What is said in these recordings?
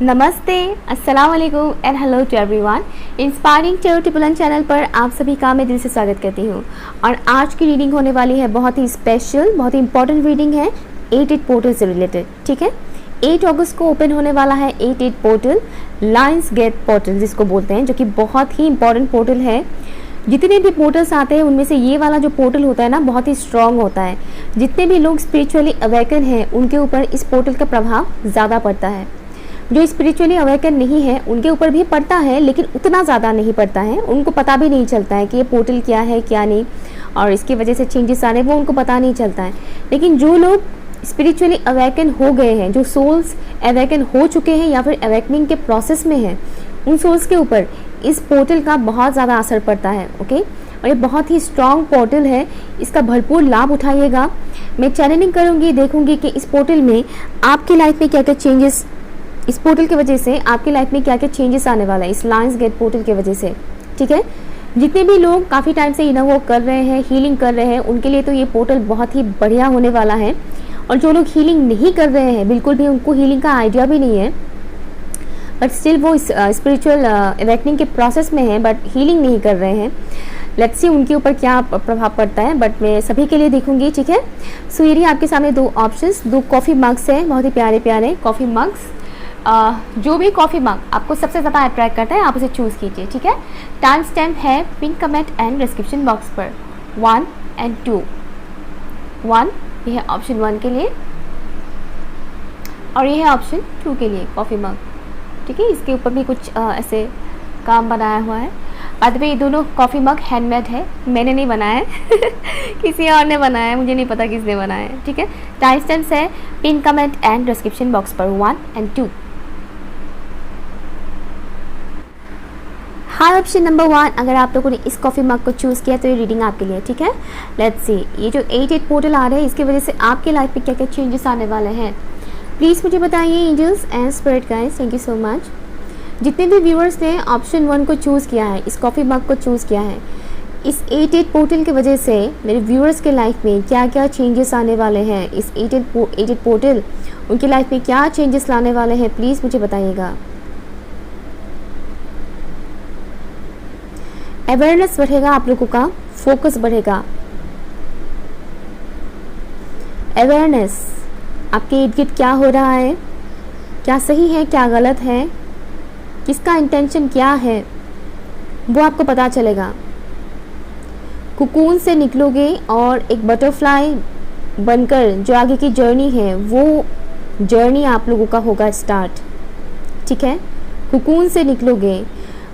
नमस्ते, अस्सलाम वालेकुम and hello to everyone. Inspiring tarot टिपुलन चैनल पर आप सभी का मैं दिल से स्वागत करती हूँ। और आज की रीडिंग होने वाली है बहुत ही स्पेशल, बहुत ही इंपॉर्टेंट रीडिंग है 88 पोर्टल से रिलेटेड। ठीक है, 8 अगस्त को ओपन होने वाला है 88 पोर्टल, लायंस गेट पोर्टल जिसको बोलते हैं, जो कि बहुत ही इंपॉर्टेंट पोर्टल है। जितने भी पोर्टल्स आते हैं उनमें से ये वाला जो पोर्टल होता है ना, बहुत ही स्ट्रॉन्ग होता है। जितने भी लोग स्पिरिचुअली अवेकन हैं उनके ऊपर इस पोर्टल का प्रभाव ज़्यादा पड़ता है। जो स्पिरिचुअली अवेकन नहीं है उनके ऊपर भी पड़ता है, लेकिन उतना ज़्यादा नहीं पड़ता है। उनको पता भी नहीं चलता है कि ये पोर्टल क्या है क्या नहीं, और इसकी वजह से चेंजेस आ रहे हैं वो उनको पता नहीं चलता है। लेकिन जो लोग स्पिरिचुअली अवेकन हो गए हैं, जो सोल्स अवेकन हो चुके हैं या फिर अवेकनिंग के प्रोसेस में हैं, उन सोल्स के ऊपर इस पोर्टल का बहुत ज़्यादा असर पड़ता है। ओके, और ये बहुत ही स्ट्रॉन्ग पोर्टल है, इसका भरपूर लाभ उठाइएगा। मैं चैनलिंग करूँगी, देखूँगी कि इस पोर्टल में आपकी लाइफ में क्या क्या चेंजेस, इस पोर्टल की वजह से आपकी लाइफ में क्या क्या चेंजेस आने वाला है इस लायंस गेट पोर्टल की वजह से। ठीक है, जितने भी लोग काफ़ी टाइम से इनर वर्क कर रहे हैं, हीलिंग कर रहे हैं, उनके लिए तो ये पोर्टल बहुत ही बढ़िया होने वाला है। और जो लोग हीलिंग नहीं कर रहे हैं, बिल्कुल भी उनको हीलिंग का आइडिया भी नहीं है, बट स्टिल वो स्पिरिचुअल अवेकनिंग के प्रोसेस में है बट हीलिंग नहीं कर रहे हैं, लेट्स सी उनके ऊपर क्या प्रभाव पड़ता है। बट मैं सभी के लिए देखूंगी। ठीक है, सो ये आपके सामने दो ऑप्शंस, दो कॉफ़ी मग्स हैं, बहुत ही प्यारे प्यारे कॉफ़ी मग्स। जो भी कॉफ़ी मग आपको सबसे ज़्यादा अट्रैक्ट करता है आप उसे चूज़ कीजिए। ठीक है, टाइम स्टैम्प है pin comment and description box पर 1 और 2। 1 ये है ऑप्शन 1 के लिए और ये है ऑप्शन 2 के लिए कॉफ़ी मग। ठीक है, इसके ऊपर भी कुछ ऐसे काम बनाया हुआ है। बाद में ये दोनों कॉफ़ी मग हैंडमेड है, मैंने नहीं बनाया है किसी और ने बनाया है, मुझे नहीं पता किसने बनाया है। ठीक है, टाइम स्टैम्प्स है pin comment and description box पर 1 और 2। हाँ, ऑप्शन नंबर 1 अगर आप लोगों ने इस कॉफ़ी मग को चूज़ किया तो ये रीडिंग आपके लिए। ठीक है, लेट्स सी ये जो 88 पोर्टल आ रहे हैं इसकी वजह से आपके लाइफ में क्या क्या चेंजेस आने वाले हैं, प्लीज़ मुझे बताइए angels and spirit guides. Thank you so much. जितने भी व्यूअर्स ने ऑप्शन 1 को चूज़ किया है, इस कॉफ़ी मग को चूज़ किया है, इस 88 पोर्टल की वजह से मेरे व्यूअर्स के लाइफ में क्या क्या चेंजेस आने वाले हैं, इस 88 पोर्टल उनकी लाइफ में क्या चेंजेस लाने वाले हैं, प्लीज़ मुझे बताइएगा। अवेयरनेस बढ़ेगा, आप लोगों का फोकस बढ़ेगा। अवेयरनेस, आपके इर्द गिर्द क्या हो रहा है, क्या सही है क्या गलत है, किसका इंटेंशन क्या है, वो आपको पता चलेगा। कुकून से निकलोगे और एक बटरफ्लाई बनकर जो आगे की जर्नी है वो जर्नी आप लोगों का होगा स्टार्ट। ठीक है, कुकून से निकलोगे।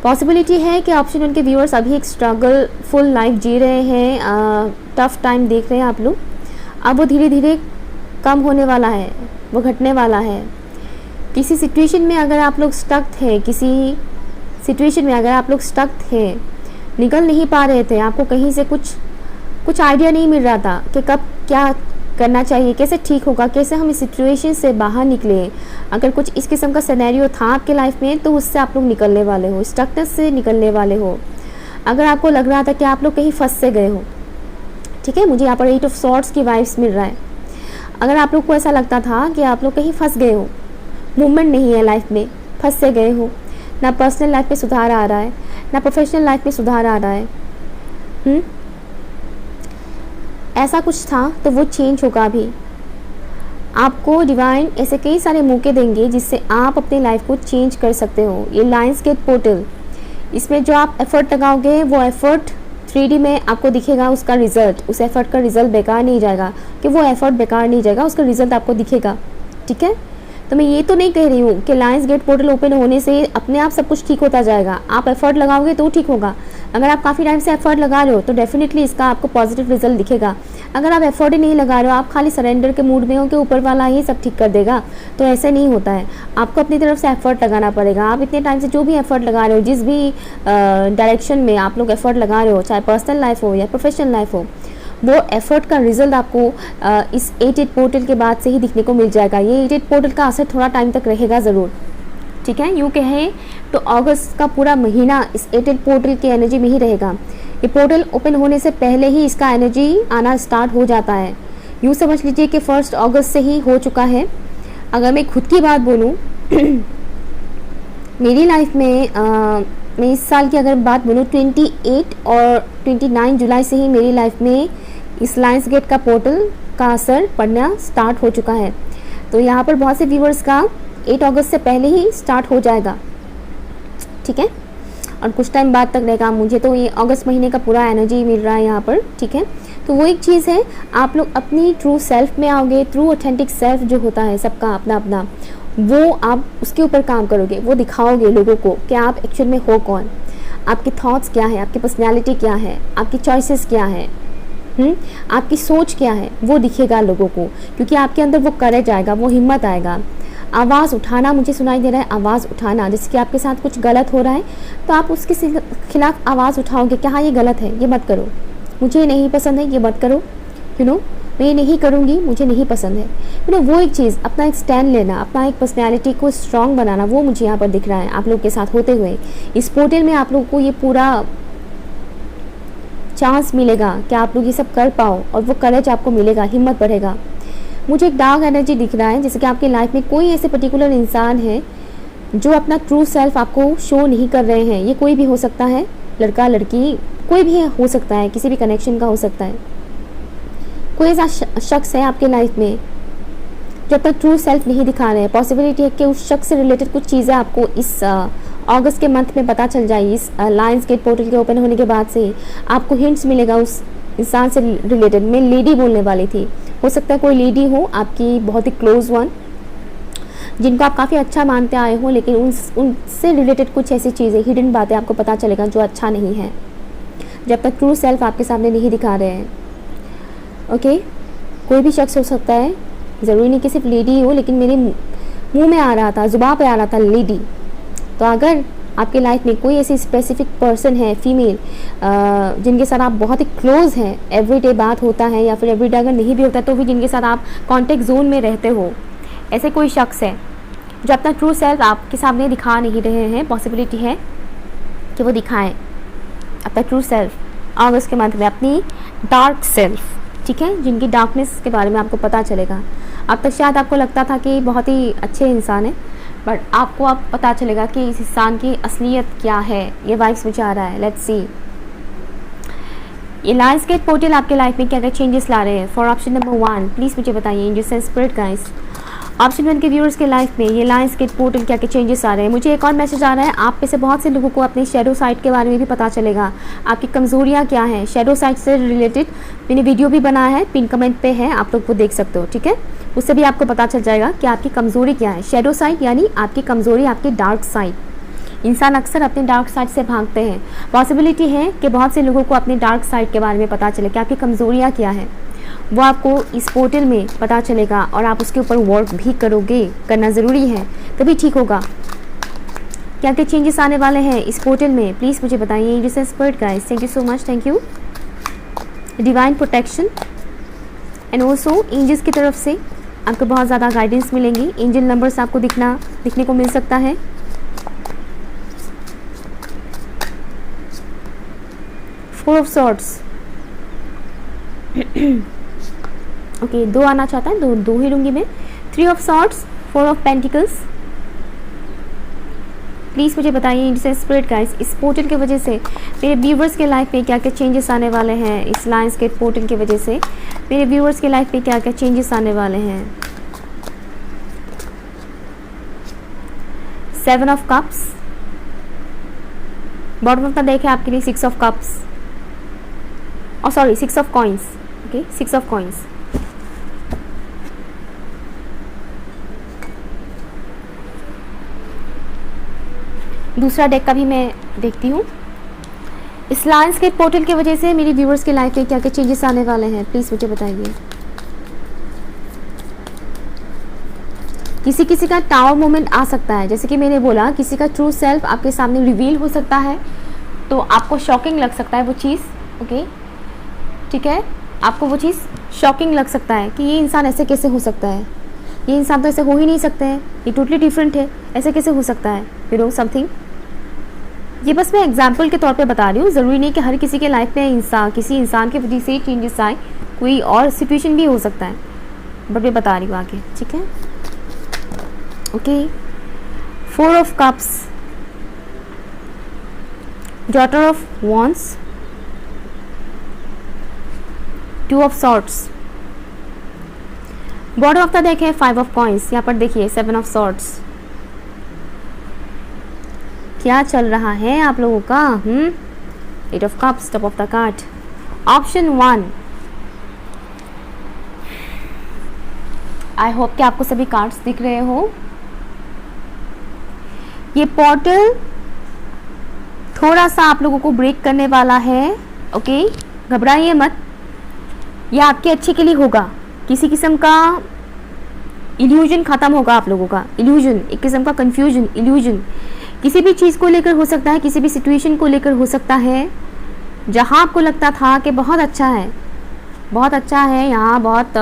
पॉसिबिलिटी है कि ऑप्शन 1 के व्यूअर्स अभी एक स्ट्रगल फुल लाइफ जी रहे हैं, टफ टाइम देख रहे हैं आप लोग। अब वो धीरे धीरे कम होने वाला है, वो घटने वाला है। किसी सिचुएशन में अगर आप लोग स्टक थे, किसी सिचुएशन में अगर आप लोग स्टक थे, निकल नहीं पा रहे थे, आपको कहीं से कुछ आइडिया नहीं मिल रहा था कि कब क्या करना चाहिए, कैसे ठीक होगा, कैसे हम इस सिचुएशन से बाहर निकले, अगर कुछ इस किस्म का सिनेरियो था आपके लाइफ में तो उससे आप लोग निकलने वाले हो, स्टकनेस से निकलने वाले हो। अगर आपको लग रहा था कि आप लोग कहीं फंस से गए हो, ठीक है, मुझे यहाँ पर 8 ऑफ सॉर्ड्स की वाइब्स मिल रहा है। अगर आप लोग को ऐसा लगता था कि आप लोग कहीं फंस गए हो, मूवमेंट नहीं है लाइफ में, फंस से गए हो, ना पर्सनल लाइफ में सुधार आ रहा है ना प्रोफेशनल लाइफ में सुधार आ रहा है, ऐसा कुछ था तो वो चेंज होगा। अभी आपको डिवाइन ऐसे कई सारे मौके देंगे जिससे आप अपनी लाइफ को चेंज कर सकते हो। ये लायंस गेट पोर्टल, इसमें जो आप एफर्ट लगाओगे वो एफर्ट 3D में आपको दिखेगा, उसका रिजल्ट, उस एफर्ट का रिजल्ट बेकार नहीं जाएगा, कि वो एफर्ट बेकार नहीं जाएगा, उसका रिजल्ट आपको दिखेगा। ठीक है, तो मैं ये तो नहीं कह रही हूँ कि लायंस गेट पोर्टल ओपन होने से अपने आप सब कुछ ठीक होता जाएगा। आप एफर्ट लगाओगे तो ठीक होगा। अगर आप काफ़ी टाइम से एफर्ट लगा रहे हो तो डेफिनेटली इसका आपको पॉजिटिव रिजल्ट दिखेगा। अगर आप एफर्ट ही नहीं लगा रहे हो, आप खाली सरेंडर के मूड में हो कि ऊपर वाला ही सब ठीक कर देगा, तो ऐसे नहीं होता है। आपको अपनी तरफ से एफर्ट लगाना पड़ेगा। आप इतने टाइम से जो भी एफर्ट लगा रहे हो, जिस भी डायरेक्शन में आप लोग एफर्ट लगा रहे हो, चाहे पर्सनल लाइफ हो या प्रोफेशनल लाइफ हो, वो एफर्ट का रिजल्ट आपको इस 88 पोर्टल के बाद से ही दिखने को मिल जाएगा। ये 88 पोर्टल का असर थोड़ा टाइम तक रहेगा ज़रूर। ठीक है, यूँ कहें तो अगस्त का पूरा महीना इस 88 पोर्टल की एनर्जी में ही रहेगा। ये पोर्टल ओपन होने से पहले ही इसका एनर्जी आना स्टार्ट हो जाता है। यूँ समझ लीजिए कि 1 अगस्त से ही हो चुका है। अगर मैं खुद की बात बोलूँ मेरी लाइफ में मैं इस साल की अगर बात बोलूँ 28 और 29 जुलाई से ही मेरी लाइफ में इस लायंस गेट का पोर्टल का असर पड़ना स्टार्ट हो चुका है। तो यहाँ पर बहुत से व्यूवर्स का 8 अगस्त से पहले ही स्टार्ट हो जाएगा, ठीक है, और कुछ टाइम बाद तक रहेगा। मुझे तो ये अगस्त महीने का पूरा एनर्जी मिल रहा है यहाँ पर, ठीक है। तो वो एक चीज़ है, आप लोग अपनी ट्रू सेल्फ में आओगे। ट्रू ऑथेंटिक सेल्फ जो होता है सबका अपना अपना, वो आप उसके ऊपर काम करोगे, वो दिखाओगे लोगों को कि आप एक्चुअल में हो कौन, आपके थॉट्स क्या है, आपकी पर्सनैलिटी क्या है, आपकी चॉइसेस क्या है, आपकी सोच क्या है, वो दिखेगा लोगों को, क्योंकि आपके अंदर वो करेज आएगा, वो हिम्मत आएगा। आवाज़ उठाना, मुझे सुनाई दे रहा है आवाज़ उठाना, जैसे कि आपके साथ कुछ गलत हो रहा है तो आप उसके खिलाफ आवाज़ उठाओगे कि हाँ ये गलत है, ये मत करो, मुझे नहीं पसंद है, ये मत करो, मैं ये नहीं करूँगी, मुझे नहीं पसंद है। वो एक चीज़, अपना एक स्टैंड लेना, अपना एक पर्सनैलिटी को स्ट्रॉन्ग बनाना, वो मुझे यहाँ पर दिख रहा है आप लोग के साथ होते हुए। इस पोर्टल में आप लोगों को ये पूरा चांस मिलेगा कि आप लोग ये सब कर पाओ, और वो करेज आपको मिलेगा, हिम्मत बढ़ेगा। मुझे एक डार्क एनर्जी दिख रहा है, जैसे कि आपकी लाइफ में कोई ऐसे पर्टिकुलर इंसान है जो अपना ट्रू सेल्फ आपको शो नहीं कर रहे हैं। ये कोई भी हो सकता है, लड़का लड़की कोई भी हो सकता है, किसी भी कनेक्शन का हो सकता है। कोई ऐसा शख्स है आपके लाइफ में जो अपना ट्रू सेल्फ नहीं दिखा रहे हैं। पॉसिबिलिटी है कि उस शख्स से रिलेटेड कुछ चीज़ें आपको इस अगस्त के मंथ में पता चल जाएगी। इस लायंस गेट पोर्टल के ओपन होने के बाद से आपको हिंट्स मिलेगा उस इंसान से रिलेटेड। मैं लेडी बोलने वाली थी, हो सकता है कोई लेडी हो आपकी बहुत ही क्लोज वन, जिनको आप काफ़ी अच्छा मानते आए हो, लेकिन उनसे रिलेटेड कुछ ऐसी चीज़ें, हिडन बातें आपको पता चलेगा जो अच्छा नहीं है, जब तक ट्रू सेल्फ आपके सामने नहीं दिखा रहे हैं। ओके, कोई भी शख्स हो सकता है, ज़रूरी नहीं कि सिर्फ लेडी हो, लेकिन मेरे मुंह में आ रहा था, ज़ुबान पे आ रहा था लेडी। तो अगर आपके लाइफ में कोई ऐसी स्पेसिफिक पर्सन है, फीमेल, जिनके साथ आप बहुत ही क्लोज हैं, एवरीडे बात होता है, या फिर एवरीडे अगर नहीं भी होता तो भी जिनके साथ आप कॉन्टेक्ट जोन में रहते हो, ऐसे कोई शख्स है जो अपना ट्रू सेल्फ आपके सामने दिखा नहीं रहे हैं, पॉसिबिलिटी है कि वो दिखाएं अपना ट्रू सेल्फ अगस्त के मंथ में, अपनी डार्क सेल्फ, ठीक है, जिनकी डार्कनेस के बारे में आपको पता चलेगा। अब तक शायद आपको लगता था कि बहुत ही अच्छे इंसान है, बट आपको अब पता चलेगा कि इस इंसान की असलियत क्या है। ये वाइब्स मुझे आ रहा है, लेट्स सी। ये लायंस गेट पोर्टल आपके लाइफ में क्या क्या चेंजेस ला रहे हैं। फॉर ऑप्शन नंबर 1 प्लीज़ मुझे बताइए, angels and spirit guides. Option 1 के व्यूअर्स के लाइफ में ये लायंस गेट पोर्टल क्या क्या चेंजेस आ रहे हैं। मुझे एक और मैसेज आ रहा है, आप में से बहुत से लोगों को अपनी शैडो साइड के बारे में भी पता चलेगा, आपकी कमज़ोरियाँ क्या हैं। शैडो साइड से रिलेटेड मैंने वीडियो भी बनाया है, पिन कमेंट पे है, आप लोग वो देख सकते हो, ठीक है। उससे भी आपको पता चल जाएगा कि आपकी कमज़ोरी क्या है। शैडो साइड यानी आपकी कमज़ोरी, आपकी डार्क साइड। इंसान अक्सर अपने डार्क साइड से भागते हैं। पॉसिबिलिटी है कि बहुत से लोगों को अपने डार्क साइड के बारे में पता चले कि आपकी कमज़ोरियाँ क्या है, वो आपको इस पोर्टल में पता चलेगा, और आप उसके ऊपर वर्क भी करोगे, करना ज़रूरी है, तभी ठीक होगा। क्या क्या चेंजेस आने वाले हैं इस पोर्टल में, प्लीज़ मुझे बताइए। Angels and spirit guides, thank you so much, thank you. Divine protection and also angels की तरफ से आपको बहुत ज़्यादा गाइडेंस मिलेंगी। एंजल नंबर्स आपको दिखने को मिल सकता है। फोर ऑफ सॉर्ड्स, ओके, 2 आना चाहता है, दो ही लूँगी मैं। 3 of swords, 4 of pentacles. Please मुझे बताइए एंजल्स स्पिरिट गाइस, इस पोर्टल की वजह से मेरे व्यूवर्स के लाइफ में क्या क्या चेंजेस आने वाले हैं। इस लायंस गेट पोर्टल की वजह से मेरे व्यूवर्स के लाइफ में क्या क्या चेंजेस आने वाले हैं। 7 of cups, bottom of the deck है आपके लिए 6 ऑफ कप्स, और sorry 6 of coins, okay, 6 of coins. दूसरा डेक का भी मैं देखती हूँ। इस लायंस गेट पोर्टल की वजह से मेरी व्यूवर्स के लाइफ में क्या क्या चेंजेस आने वाले हैं, प्लीज़ मुझे बताइए। किसी किसी का टावर मोमेंट आ सकता है, जैसे कि मैंने बोला, किसी का ट्रू सेल्फ आपके सामने रिवील हो सकता है, तो आपको शॉकिंग लग सकता है वो चीज़, ओके, ठीक है, आपको वो चीज़ शॉकिंग लग सकता है कि ये इंसान ऐसे कैसे हो सकता है, ये इंसान तो ऐसे हो ही नहीं सकते हैं, ये टोटली डिफरेंट है, ऐसे कैसे हो सकता है, यू नो समथिंग। ये बस मैं एग्जाम्पल के तौर पे बता रही हूँ, ज़रूरी नहीं कि हर किसी के लाइफ में किसी इंसान की वजह से ही चेंजेस आए, कोई और सिचुएशन भी हो सकता है, बट मैं बता रही हूँ आगे, ठीक है, okay. 4 of cups, daughter of wands, two of swords, bottom of the deck है फाइव ऑफ कॉइंस, यहाँ पर देखिए सेवन ऑफ सॉर्ट्स। क्या चल रहा है आप लोगों का? Eight of cups, top of the card. Option 1, I hope कि आपको सभी कार्ड्स दिख रहे हो। ये पोर्टल थोड़ा सा आप लोगों को ब्रेक करने वाला है, ओके? घबराइए मत, ये आपके अच्छे के लिए होगा। किसी किस्म का इल्यूजन खत्म होगा आप लोगों का, इल्यूजन, एक किस्म का कंफ्यूजन, इल्यूजन किसी भी चीज़ को लेकर हो सकता है, किसी भी सिचुएशन को लेकर हो सकता है। जहाँ आपको लगता था कि बहुत अच्छा है, बहुत अच्छा है, यहाँ बहुत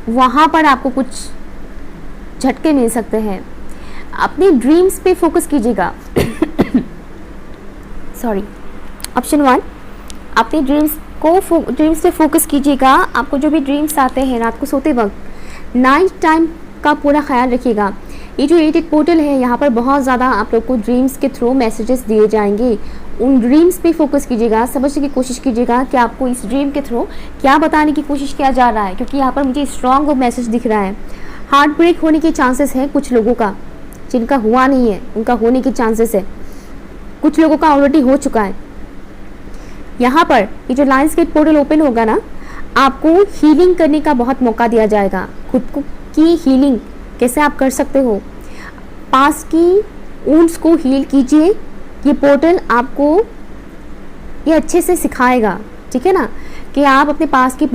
वहाँ पर आपको कुछ झटके मिल सकते हैं। अपने ड्रीम्स पे फोकस कीजिएगा। सॉरी, ऑप्शन 1, अपने ड्रीम्स पे फोकस कीजिएगा। आपको जो भी ड्रीम्स आते हैं रात को सोते वक्त, नाइट टाइम का पूरा ख्याल रखिएगा। ये जो 8 पोर्टल है, यहाँ पर बहुत ज़्यादा आप लोग को ड्रीम्स के थ्रू मैसेजेस दिए जाएंगे। उन ड्रीम्स पे फोकस कीजिएगा, समझने की कोशिश कीजिएगा कि आपको इस ड्रीम के थ्रू क्या बताने की कोशिश किया जा रहा है, क्योंकि यहाँ पर मुझे स्ट्रॉन्ग मैसेज दिख रहा है। हार्ट ब्रेक होने के चांसेस है कुछ लोगों का, जिनका हुआ नहीं है उनका होने के चांसेस है। कुछ लोगों का ऑलरेडी हो चुका है। यहाँ पर ये जो लायंस गेट पोर्टल ओपन होगा ना, आपको हीलिंग करने का बहुत मौका दिया जाएगा। खुद को की हीलिंग कैसे आप कर सकते हो, पास की वुंड्स को हील कीजिए। ये पोर्टल आपको ये अच्छे से सिखाएगा, ठीक है ना, कि आप अपने पास की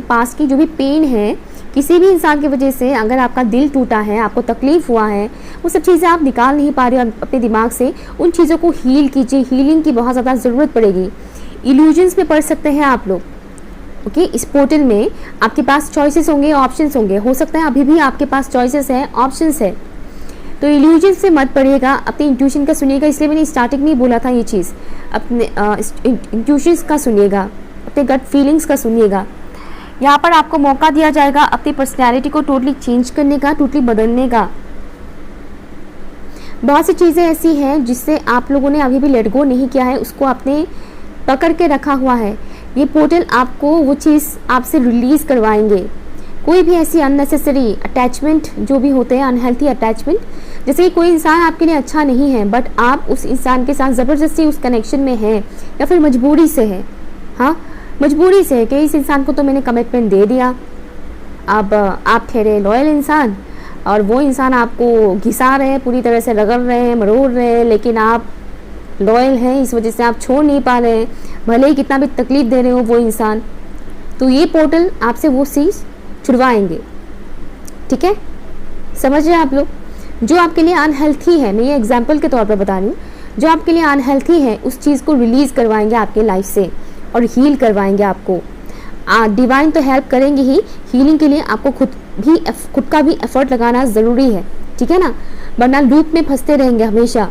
पास की जो भी पेन है किसी भी इंसान की वजह से, अगर आपका दिल टूटा है, आपको तकलीफ हुआ है, वो सब चीज़ें आप निकाल नहीं पा रहे हो अपने दिमाग से, उन चीज़ों को हील कीजिए। हीलिंग की बहुत ज़्यादा ज़रूरत पड़ेगी। इल्यूजन्स में पढ़ सकते हैं आप लोग, ओके? इस पोर्टल में आपके पास चॉइसेस होंगे, ऑप्शंस होंगे। हो सकता है अभी भी आपके पास चॉइसेस है, ऑप्शंस है, तो इल्यूजन से मत पढ़िएगा, अपने इंट्यूशन का सुनिएगा। इसलिए मैंने स्टार्टिंग में ही बोला था ये चीज़, अपने इंट्यूशंस का सुनिएगा, अपने गट फीलिंग्स का सुनिएगा। यहाँ पर आपको मौका दिया जाएगा अपनी पर्सनैलिटी को टोटली चेंज करने का, टोटली बदलने का। बहुत सी चीज़ें ऐसी हैं जिससे आप लोगों ने अभी भी लेट गो नहीं किया है, उसको आपने पकड़ के रखा हुआ है। ये पोर्टल आपको वो चीज़ आपसे रिलीज़ करवाएंगे। कोई भी ऐसी अननेसेसरी अटैचमेंट जो भी होते हैं, अनहेल्थी अटैचमेंट, जैसे कि कोई इंसान आपके लिए अच्छा नहीं है बट आप उस इंसान के साथ ज़बरदस्ती उस कनेक्शन में हैं, या फिर मजबूरी से है, हाँ मजबूरी से है कि इस इंसान को तो मैंने कमिटमेंट दे दिया। अब आप ठहरे लॉयल इंसान और वो इंसान आपको घिसा रहे हैं, पूरी तरह से रगड़ रहे हैं, मरोड़ रहे हैं, लेकिन आप लॉयल हैं, इस वजह से आप छोड़ नहीं पा रहे हैं, भले ही कितना भी तकलीफ दे रहे हो वो इंसान। तो ये पोर्टल आपसे वो चीज़ छुड़वाएंगे, ठीक है? समझ रहे हैं आप लोग? जो आपके लिए अनहेल्थी है, मैं ये एग्जांपल के तौर पर बता रही हूँ, जो आपके लिए अनहेल्थी है उस चीज़ को रिलीज़ करवाएंगे आपके लाइफ से और हील करवाएंगे आपको। डिवाइन तो हेल्प करेंगे ही, हीलिंग के लिए आपको खुद का भी एफर्ट लगाना ज़रूरी है, ठीक है ना, वरना लूप में फंसते रहेंगे हमेशा।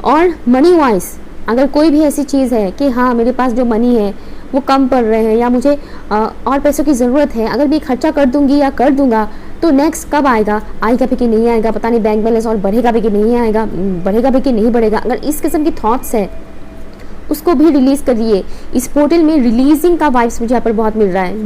और मनी वाइज अगर कोई भी ऐसी चीज़ है कि हाँ मेरे पास जो मनी है वो कम पड़ रहे हैं, या मुझे और पैसों की ज़रूरत है, अगर मैं खर्चा कर दूंगी या कर दूंगा तो नेक्स्ट कब आएगा भी कि नहीं आएगा, पता नहीं बैंक बैलेंस और बढ़ेगा भी कि नहीं आएगा, बढ़ेगा भी कि नहीं बढ़ेगा, अगर इस किस्म की थॉट्स है उसको भी रिलीज़ करिए। इस पोर्टल में रिलीजिंग का वाइब्स मुझे यहाँ पर बहुत मिल रहा है।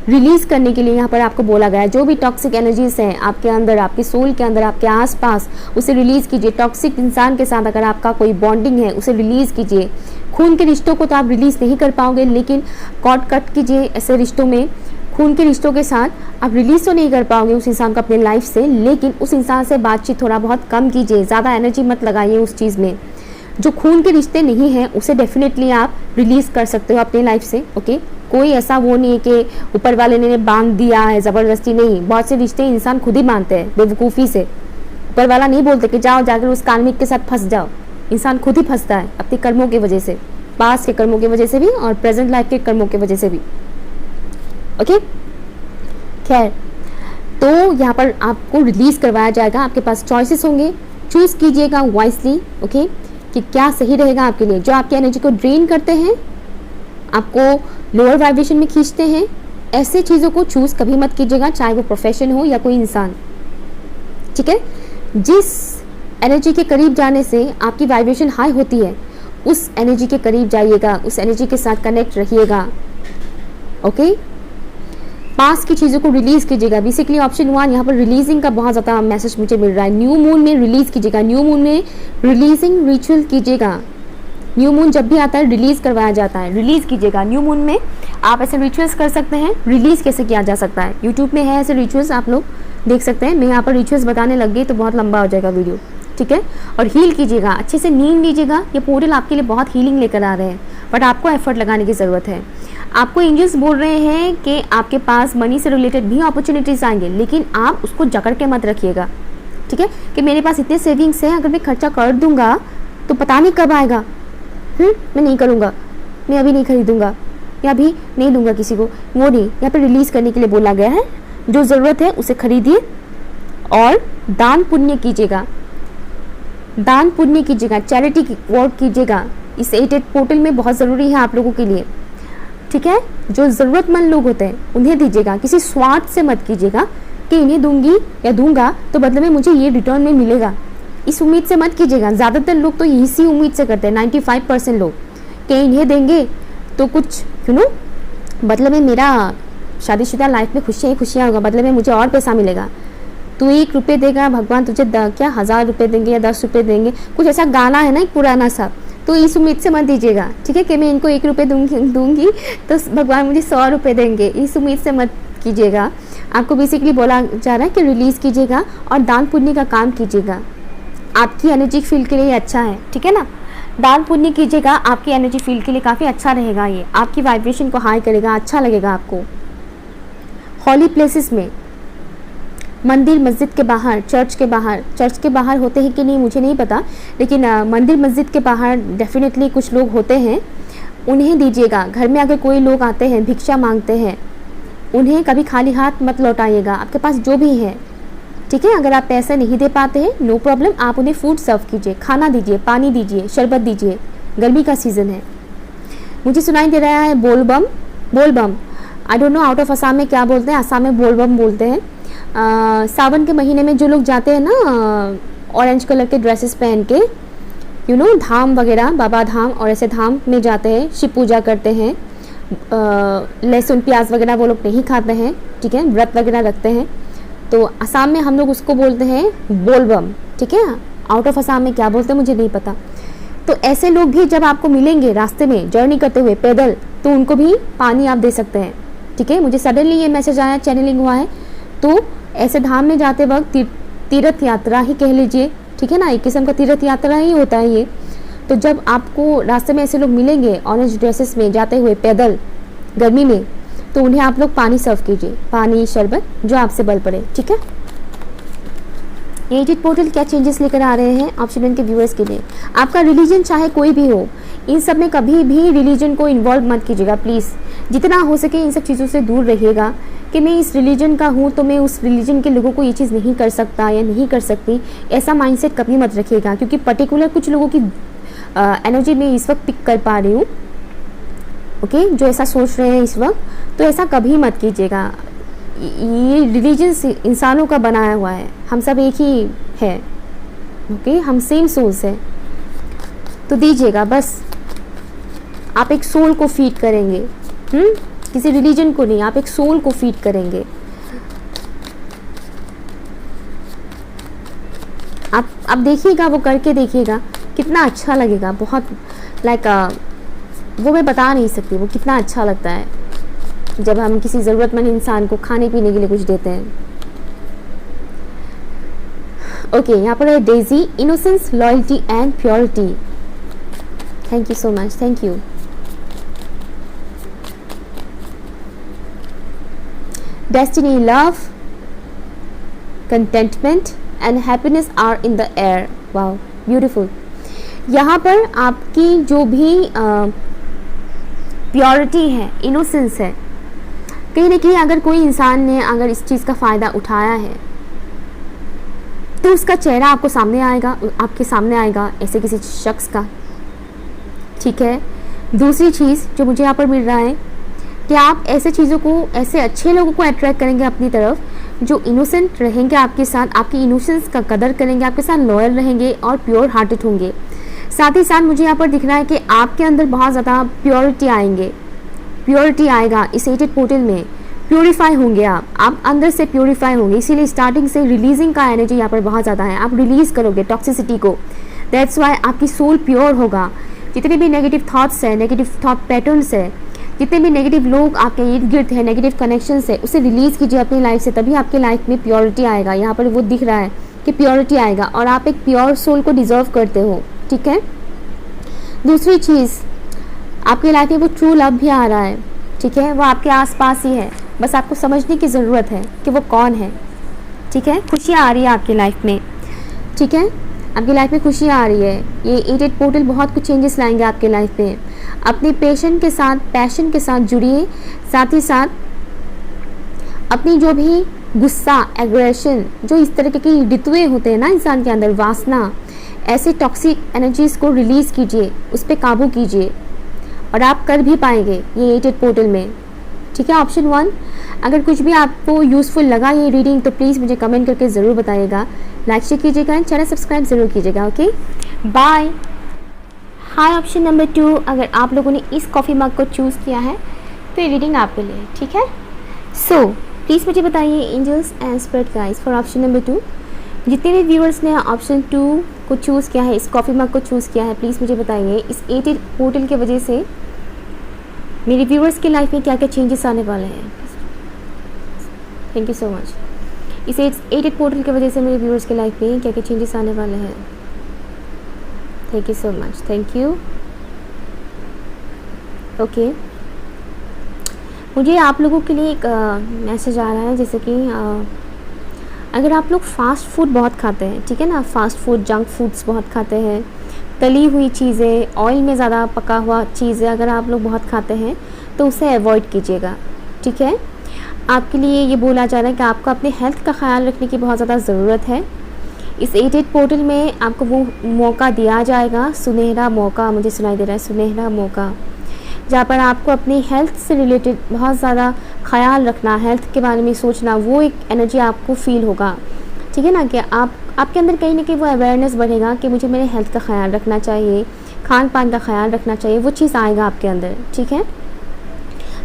रिलीज़ करने के लिए यहाँ पर आपको बोला गया है। जो भी टॉक्सिक एनर्जीज हैं आपके अंदर, आपके सोल के अंदर, आपके आसपास, उसे रिलीज़ कीजिए। टॉक्सिक इंसान के साथ अगर आपका कोई बॉन्डिंग है उसे रिलीज़ कीजिए। खून के रिश्तों को तो आप रिलीज़ नहीं कर पाओगे, लेकिन कॉट कट कीजिए ऐसे रिश्तों में। खून के रिश्तों के साथ आप रिलीज़ तो नहीं कर पाओगे उस इंसान को अपने लाइफ से, लेकिन उस इंसान से बातचीत थोड़ा बहुत कम कीजिए, ज़्यादा एनर्जी मत लगाइए उस चीज़ में। जो खून के रिश्ते नहीं हैं उसे डेफिनेटली आप रिलीज़ कर सकते हो अपने लाइफ से, ओके? कोई ऐसा वो नहीं है कि ऊपर वाले ने बांध दिया है, ज़बरदस्ती नहीं। बहुत से रिश्ते इंसान खुद ही मानते हैं बेवकूफ़ी से। ऊपर वाला नहीं बोलते कि जाओ जाकर उस कार्मिक के साथ फंस जाओ। इंसान खुद ही फंसता है अपने कर्मों की वजह से, पास्ट के कर्मों की वजह से भी और प्रेजेंट लाइफ के कर्मों की वजह से भी, ओके? खैर, तो यहाँ पर आपको रिलीज़ करवाया जाएगा। आपके पास चॉइसेस होंगे, चूज़ कीजिएगा वाइसली, ओके, कि क्या सही रहेगा आपके लिए। जो आपकी एनर्जी को ड्रेन करते हैं, आपको लोअर वाइब्रेशन में खींचते हैं, ऐसे चीज़ों को चूज़ कभी मत कीजिएगा, चाहे वो प्रोफेशन हो या कोई इंसान, ठीक है। जिस एनर्जी के करीब जाने से आपकी वाइब्रेशन हाई होती है, उस एनर्जी के करीब जाइएगा, उस एनर्जी के साथ कनेक्ट रहिएगा। ओके, पास की चीज़ों को रिलीज कीजिएगा। बेसिकली ऑप्शन 1 यहाँ पर रिलीजिंग का बहुत ज़्यादा मैसेज मुझे मिल रहा है। न्यू मून में रिलीज कीजिएगा, न्यू मून में रिलीजिंग रिचुअल कीजिएगा। न्यू मून जब भी आता है रिलीज करवाया जाता है, रिलीज कीजिएगा। न्यू मून में आप ऐसे रिचुअल्स कर सकते हैं। रिलीज कैसे किया जा सकता है, यूट्यूब में है ऐसे रिचुअल्स, आप लोग देख सकते हैं। मैं यहाँ पर रिचुअल्स बताने लग गई तो बहुत लंबा हो जाएगा वीडियो, ठीक है। और हील कीजिएगा, अच्छे से नींद लीजिएगा। ये पोर्टल आपके लिए बहुत हीलिंग लेकर आ रहे हैं, बट आपको एफर्ट लगाने की ज़रूरत है। आपको एंजल्स बोल रहे हैं कि आपके पास मनी से रिलेटेड भी अपॉर्चुनिटीज़ आएंगे, लेकिन आप उसको जकड़ के मत रखिएगा, ठीक है। कि मेरे पास इतने सेविंग्स हैं, अगर मैं खर्चा कर दूंगा तो पता नहीं कब आएगा, मैं नहीं करूँगा, मैं अभी नहीं खरीदूंगा या अभी नहीं दूंगा किसी को, वो नहीं। यहाँ पर रिलीज़ करने के लिए बोला गया है। जो ज़रूरत है उसे खरीदिए और दान पुण्य कीजिएगा, दान पुण्य कीजिएगा, चैरिटी वर्क कीजिएगा। इस 8 पोर्टल में बहुत ज़रूरी है आप लोगों के लिए, ठीक है। जो ज़रूरतमंद लोग होते हैं उन्हें दीजिएगा, किसी स्वार्थ से मत कीजिएगा कि इन्हें दूंगी या दूंगा तो बदले में मुझे ये रिटर्न में मिलेगा, इस उम्मीद से मत कीजिएगा। ज़्यादातर लोग तो इसी उम्मीद से करते हैं, 95% लोग, कि इन्हें देंगे तो कुछ बदले में मेरा शादीशुदा लाइफ में खुशियाँ ही खुशियाँ होगा, बदले में मुझे और पैसा मिलेगा। तू 1 रुपये देगा, भगवान तुझे क्या 1000 रुपये देंगे या 10 रुपये देंगे, कुछ ऐसा गाना है ना एक पुराना सा। तो इस उम्मीद से मत दीजिएगा, ठीक है, कि मैं इनको 1 रुपये दूंगी तो भगवान मुझे 100 रुपये देंगे, इस उम्मीद से मत कीजिएगा। आपको बेसिकली बोला जा रहा है कि रिलीज़ कीजिएगा और दान पुण्य का काम कीजिएगा। आपकी एनर्जी फील्ड के लिए अच्छा है, ठीक है ना। दान पुण्य कीजिएगा, आपकी एनर्जी फील्ड के लिए काफ़ी अच्छा रहेगा। ये आपकी वाइब्रेशन को हाई करेगा, अच्छा लगेगा आपको। हॉली प्लेसेस में, मंदिर मस्जिद के बाहर, चर्च के बाहर होते हैं कि नहीं मुझे नहीं पता, लेकिन मंदिर मस्जिद के बाहर डेफिनेटली कुछ लोग होते हैं, उन्हें दीजिएगा। घर में अगर कोई लोग आते हैं भिक्षा मांगते हैं, उन्हें कभी खाली हाथ मत लौटाइएगा, आपके पास जो भी है, ठीक है। अगर आप पैसे नहीं दे पाते हैं नो प्रॉब्लम, आप उन्हें फूड सर्व कीजिए, खाना दीजिए, पानी दीजिए, शरबत दीजिए। गर्मी का सीज़न है। मुझे सुनाई दे रहा है बोलबम। I don't know out of Assam में क्या बोलते हैं, असम में बोलबम बोलते हैं। सावन के महीने में जो लोग जाते हैं ना ऑरेंज कलर के ड्रेसेस पहन के, धाम वगैरह, बाबा धाम और ऐसे धाम में जाते हैं, शिव पूजा करते हैं, लहसुन प्याज वगैरह वो लोग नहीं खाते हैं, ठीक है, व्रत वगैरह रखते हैं। तो असम में हम लोग उसको बोलते हैं बोलबम, ठीक है। आउट ऑफ असम में क्या बोलते हैं मुझे नहीं पता। तो ऐसे लोग भी जब आपको मिलेंगे रास्ते में जर्नी करते हुए पैदल, तो उनको भी पानी आप दे सकते हैं, ठीक है। मुझे सडनली ये मैसेज आया, चैनलिंग हुआ है। तो ऐसे धाम में जाते वक्त तीर्थ यात्रा ही कह लीजिए, ठीक है ना, एक किस्म का तीर्थ यात्रा ही होता है ये। तो जब आपको रास्ते में ऐसे लोग मिलेंगे ऑरेंज ड्रेसेस में जाते हुए पैदल गर्मी में, तो उन्हें आप लोग पानी सर्व कीजिए, पानी शरबत जो आपसे बल पड़े, ठीक है। ये 8 पोर्टल क्या चेंजेस लेकर आ रहे हैं ऑप्शन 1 के व्यूअर्स के लिए। आपका रिलीजन चाहे कोई भी हो, इन सब में कभी भी रिलीजन को इन्वॉल्व मत कीजिएगा प्लीज़। जितना हो सके इन सब चीज़ों से दूर रहिएगा कि मैं इस रिलीजन का हूँ तो मैं उस रिलीजन के लोगों को ये चीज़ नहीं कर सकता या नहीं कर सकती, ऐसा माइंडसेट कभी मत रखिएगा। क्योंकि पर्टिकुलर कुछ लोगों की एनर्जी में इस वक्त पिक कर पा रही हूँ, ओके, जो ऐसा सोच रहे हैं इस वक्त, तो ऐसा कभी मत कीजिएगा। ये रिलीजन इंसानों का बनाया हुआ है, हम सब एक ही है, ओके, हम सेम सोल्स है। तो दीजिएगा बस, आप एक सोल को फीड करेंगे, किसी रिलीजन को नहीं, आप एक सोल को फीड करेंगे। आप देखिएगा, वो करके देखिएगा कितना अच्छा लगेगा, बहुत लाइक वो मैं बता नहीं सकती वो कितना अच्छा लगता है जब हम किसी ज़रूरतमंद इंसान को खाने पीने के लिए कुछ देते हैं। ओके, यहाँ पर है daisy, innocence, loyalty and purity. Thank you so much, thank you. Destiny, love, contentment and happiness are in the air. Wow, beautiful. यहाँ पर आपकी जो भी प्योरिटी है, इनोसेंस है, कहीं ना कहीं अगर कोई इंसान ने अगर इस चीज़ का फ़ायदा उठाया है तो उसका चेहरा आपको सामने आएगा, आपके सामने आएगा ऐसे किसी शख्स का, ठीक है। दूसरी चीज़ जो मुझे यहाँ पर मिल रहा है कि आप ऐसे चीज़ों को, ऐसे अच्छे लोगों को अट्रैक्ट करेंगे अपनी तरफ जो इनोसेंट रहेंगे आपके साथ, आपकी इनोसेंस का कदर करेंगे, आपके साथ लॉयल रहेंगे और प्योर हार्टेड होंगे। साथ ही साथ मुझे यहाँ पर दिख रहा है कि आपके अंदर बहुत ज़्यादा प्योरिटी आएगा इस 8 पोर्टल में। प्योरीफाई होंगे आप अंदर से प्योरीफाई होंगे, इसीलिए स्टार्टिंग से रिलीजिंग का एनर्जी यहाँ पर बहुत ज़्यादा है। आप रिलीज़ करोगे टॉक्सिसिटी को, दैट्स वाई आपकी सोल प्योर होगा। जितने भी नेगेटिव थॉट्स है, नेगेटिव थॉट पैटर्न्स है, जितने भी नेगेटिव लोग आपके इर्द गिर्द है, नेगेटिव कनेक्शंस है, उसे रिलीज़ कीजिए अपनी लाइफ से, तभी आपके लाइफ में प्योरिटी आएगा। यहाँ पर वो दिख रहा है कि प्योरिटी आएगा और आप एक प्योर सोल को डिजर्व करते हो, ठीक है। दूसरी चीज़, आपकी लाइफ में वो ट्रू लव भी आ रहा है, ठीक है, वो आपके आसपास ही है, बस आपको समझने की ज़रूरत है कि वो कौन है, ठीक है। खुशियाँ आ रही है आपकी लाइफ में, ठीक है, आपकी लाइफ में खुशियाँ आ रही है। ये 8 पोर्टल बहुत कुछ चेंजेस लाएंगे आपके लाइफ में। अपने पैशन के साथ जुड़िए। साथ ही साथ अपनी जो भी गुस्सा, एग्रेशन, जो इस तरह की ऋतुएँ होते हैं ना इंसान के अंदर, वासना, ऐसे टॉक्सिक एनर्जीज़ को रिलीज़ कीजिए, उस पर काबू कीजिए और आप कर भी पाएंगे ये 8 पोर्टल में, ठीक है। ऑप्शन 1, अगर कुछ भी आपको यूज़फुल लगा ये रीडिंग तो प्लीज़ मुझे कमेंट करके ज़रूर बताइएगा, लाइक शेयर कीजिएगा एंड चैनल सब्सक्राइब ज़रूर कीजिएगा। Okay, bye. Hi, option number 2, अगर आप लोगों ने इस कॉफ़ी मग को चूज़ किया है तो ये रीडिंग आपके लिए, ठीक है। सो प्लीज़ मुझे बताइए angels and spirit guides for option number 2। जितने भी व्यूअर्स ने ऑप्शन 2 को चूज़ किया है, इस कॉफ़ी मग को चूज़ किया है, प्लीज़ मुझे बताइए इस 8 पोर्टल की वजह से मेरे व्यूअर्स की लाइफ में क्या क्या चेंजेस आने वाले हैं। Thank you so much. इस 8 पोर्टल की वजह से मेरे व्यूअर्स की लाइफ में क्या क्या चेंजेस आने वाले हैं। Thank you so much, thank you. Okay, मुझे आप लोगों के लिए एक मैसेज आ रहा है, जैसे कि अगर आप लोग फास्ट फूड बहुत खाते हैं, ठीक है ना, फास्ट फूड, जंक फूड्स बहुत खाते हैं, तली हुई चीज़ें, ऑयल में ज़्यादा पका हुआ चीज़ें अगर आप लोग बहुत खाते हैं तो उसे अवॉइड कीजिएगा, ठीक है। आपके लिए ये बोला जा रहा है कि आपको अपने हेल्थ का ख्याल रखने की बहुत ज़्यादा ज़रूरत है। इस 8 पोर्टल में आपको वो मौका दिया जाएगा, सुनहरा मौका, मुझे सुनाई दे रहा है, सुनहरा मौका, जहाँ पर आपको अपनी हेल्थ से रिलेटेड बहुत ज़्यादा ख्याल रखना, हेल्थ के बारे में सोचना, वो एक एनर्जी आपको फील होगा, ठीक है ना, कि आपके अंदर कहीं ना कहीं वो अवेयरनेस बढ़ेगा कि मुझे मेरे हेल्थ का ख्याल रखना चाहिए, खान पान का ख्याल रखना चाहिए, वो चीज़ आएगा आपके अंदर, ठीक है।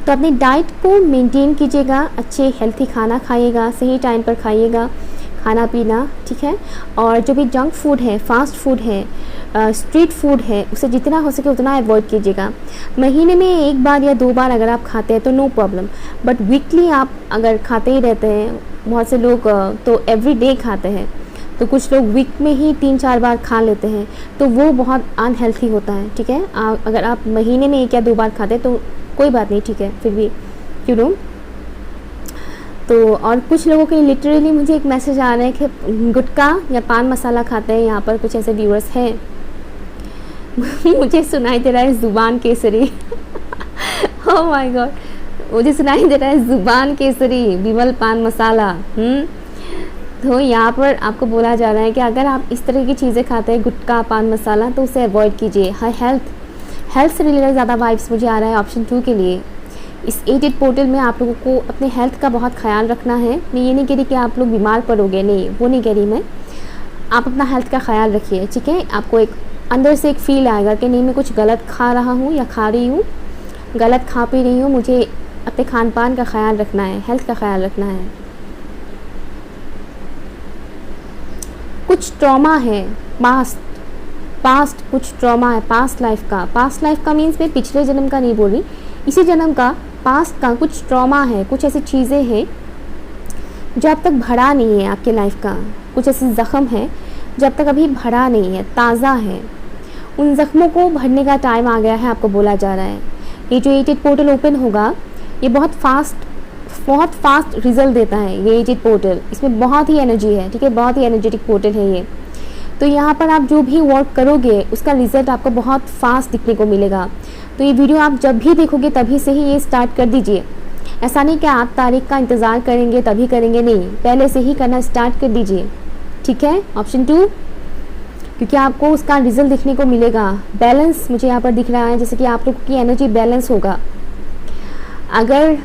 तो अपनी डाइट को मेंटेन कीजिएगा, अच्छे हेल्थी खाना खाइएगा, सही टाइम पर खाइएगा खाना पीना, ठीक है। और जो भी जंक फूड है, फास्ट फूड है, स्ट्रीट फूड है, उसे जितना हो सके उतना अवॉइड कीजिएगा। महीने में 1 बार या 2 बार अगर आप खाते हैं तो नो प्रॉब्लम, बट वीकली आप अगर खाते ही रहते हैं, बहुत से लोग तो एवरी डे खाते हैं, तो कुछ लोग वीक में ही 3-4 बार खा लेते हैं, तो वो बहुत अनहेल्थी होता है, ठीक है। अगर आप महीने में 1 या 2 बार खाते हैं तो कोई बात नहीं, ठीक है, फिर भी यू नो। तो और कुछ लोगों के लिटरली मुझे एक मैसेज आ रहा है कि गुटखा या पान मसाला खाते हैं, यहाँ पर कुछ ऐसे व्यूअर्स हैं मुझे सुनाई दे रहा है ज़ुबान केसरी ओह माय गॉड, मुझे सुनाई दे रहा है ज़ुबान केसरी, विमल पान मसाला। तो यहाँ पर आपको बोला जा रहा है कि अगर आप इस तरह की चीज़ें खाते हैं, गुटखा पान मसाला, तो उसे अवॉइड कीजिए। हेल्थ से रिलेटेड ज़्यादा वाइब्स मुझे आ रहा है ऑप्शन 2 के लिए। इस 8 पोर्टल में आप लोगों को अपने हेल्थ का बहुत ख्याल रखना है। मैं ये नहीं कह रही कि आप लोग बीमार पड़ोगे, नहीं, वो नहीं कह रही मैं। आप अपना हेल्थ का ख्याल रखिए, ठीक है। आपको एक अंदर से एक फील आएगा कि नहीं, मैं कुछ गलत खा रहा हूँ या खा रही हूँ, गलत खा पी रही हूँ, मुझे अपने खान पान का ख्याल रखना है, हेल्थ का ख्याल रखना है। कुछ ट्रॉमा है, पास्ट कुछ ट्रॉमा है, पास्ट लाइफ का मीन्स मैं पिछले जन्म का नहीं बोल रही, इसी जन्म का, पास्ट का कुछ ट्रॉमा है, कुछ ऐसी चीज़ें हैं जो अब तक भरा नहीं है आपके लाइफ का, कुछ ऐसे ज़ख्म है जो अब तक अभी भरा नहीं है, ताज़ा है। उन ज़ख्मों को भरने का टाइम आ गया है, आपको बोला जा रहा है। ये जो 8 पोर्टल ओपन होगा, ये बहुत फास्ट रिजल्ट देता है ये 8 पोर्टल, इसमें बहुत ही एनर्जी है, ठीक है, बहुत ही एनर्जेटिक पोर्टल है ये। तो यहाँ पर आप जो भी वर्क करोगे उसका रिज़ल्ट आपको बहुत फास्ट दिखने को मिलेगा। तो ये वीडियो आप जब भी देखोगे तभी से ही ये स्टार्ट कर दीजिए। ऐसा नहीं कि आप तारीख का इंतज़ार करेंगे तभी करेंगे, नहीं, पहले से ही करना स्टार्ट कर दीजिए, ठीक है, ऑप्शन 2, क्योंकि आपको उसका रिजल्ट दिखने को मिलेगा। बैलेंस मुझे यहाँ पर दिख रहा है, जैसे कि आप लोग की एनर्जी बैलेंस होगा। अगर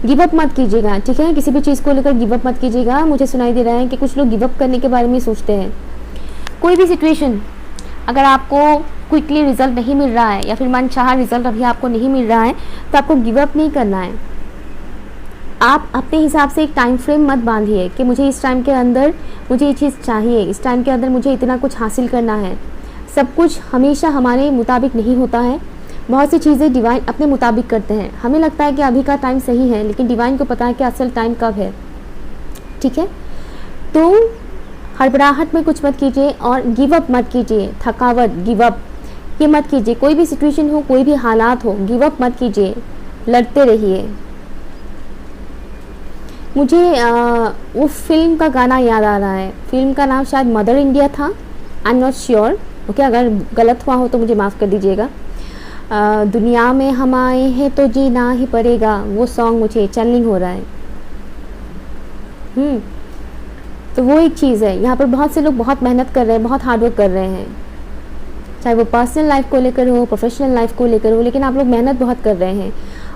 गिव अप मत कीजिएगा, ठीक है। किसी भी चीज़ को लेकर गिव अप मत कीजिएगा। मुझे सुनाई दे रहा है कि कुछ लोग गिव अप करने के बारे में सोचते हैं। कोई भी सिचुएशन, अगर आपको क्विकली रिजल्ट नहीं मिल रहा है या फिर मनचाहा रिजल्ट अभी आपको नहीं मिल रहा है, तो आपको गिव अप नहीं करना है। आप अपने हिसाब से एक टाइम फ्रेम मत बांधिए कि मुझे इस टाइम के अंदर मुझे ये चीज़ चाहिए, इस टाइम के अंदर मुझे इतना कुछ हासिल करना है। सब कुछ हमेशा हमारे मुताबिक नहीं होता है। बहुत सी चीज़ें डिवाइन अपने मुताबिक करते हैं। हमें लगता है कि अभी का टाइम सही है, लेकिन डिवाइन को पता है कि असल टाइम कब है, ठीक है। तो हड़बड़ाहट में कुछ मत कीजिए और गिव अप मत कीजिए। थकावट, गिव अप ये मत कीजिए। कोई भी सिचुएशन हो, कोई भी हालात हो, गिव अप मत कीजिए, लड़ते रहिए। मुझे वो फिल्म का गाना याद आ रहा है। फिल्म का नाम शायद मदर इंडिया था, I am not sure, okay. अगर गलत हुआ हो तो मुझे माफ़ कर दीजिएगा। दुनिया में हम आए हैं तो जीना ही पड़ेगा, वो सॉन्ग मुझे चैनलिंग हो रहा है। तो वो एक चीज़ है। यहाँ पर बहुत से लोग बहुत मेहनत कर रहे हैं, बहुत हार्डवर्क कर रहे हैं, चाहे वो पर्सनल लाइफ को लेकर हो, प्रोफेशनल लाइफ को लेकर हो, लेकिन आप लोग मेहनत बहुत कर रहे हैं।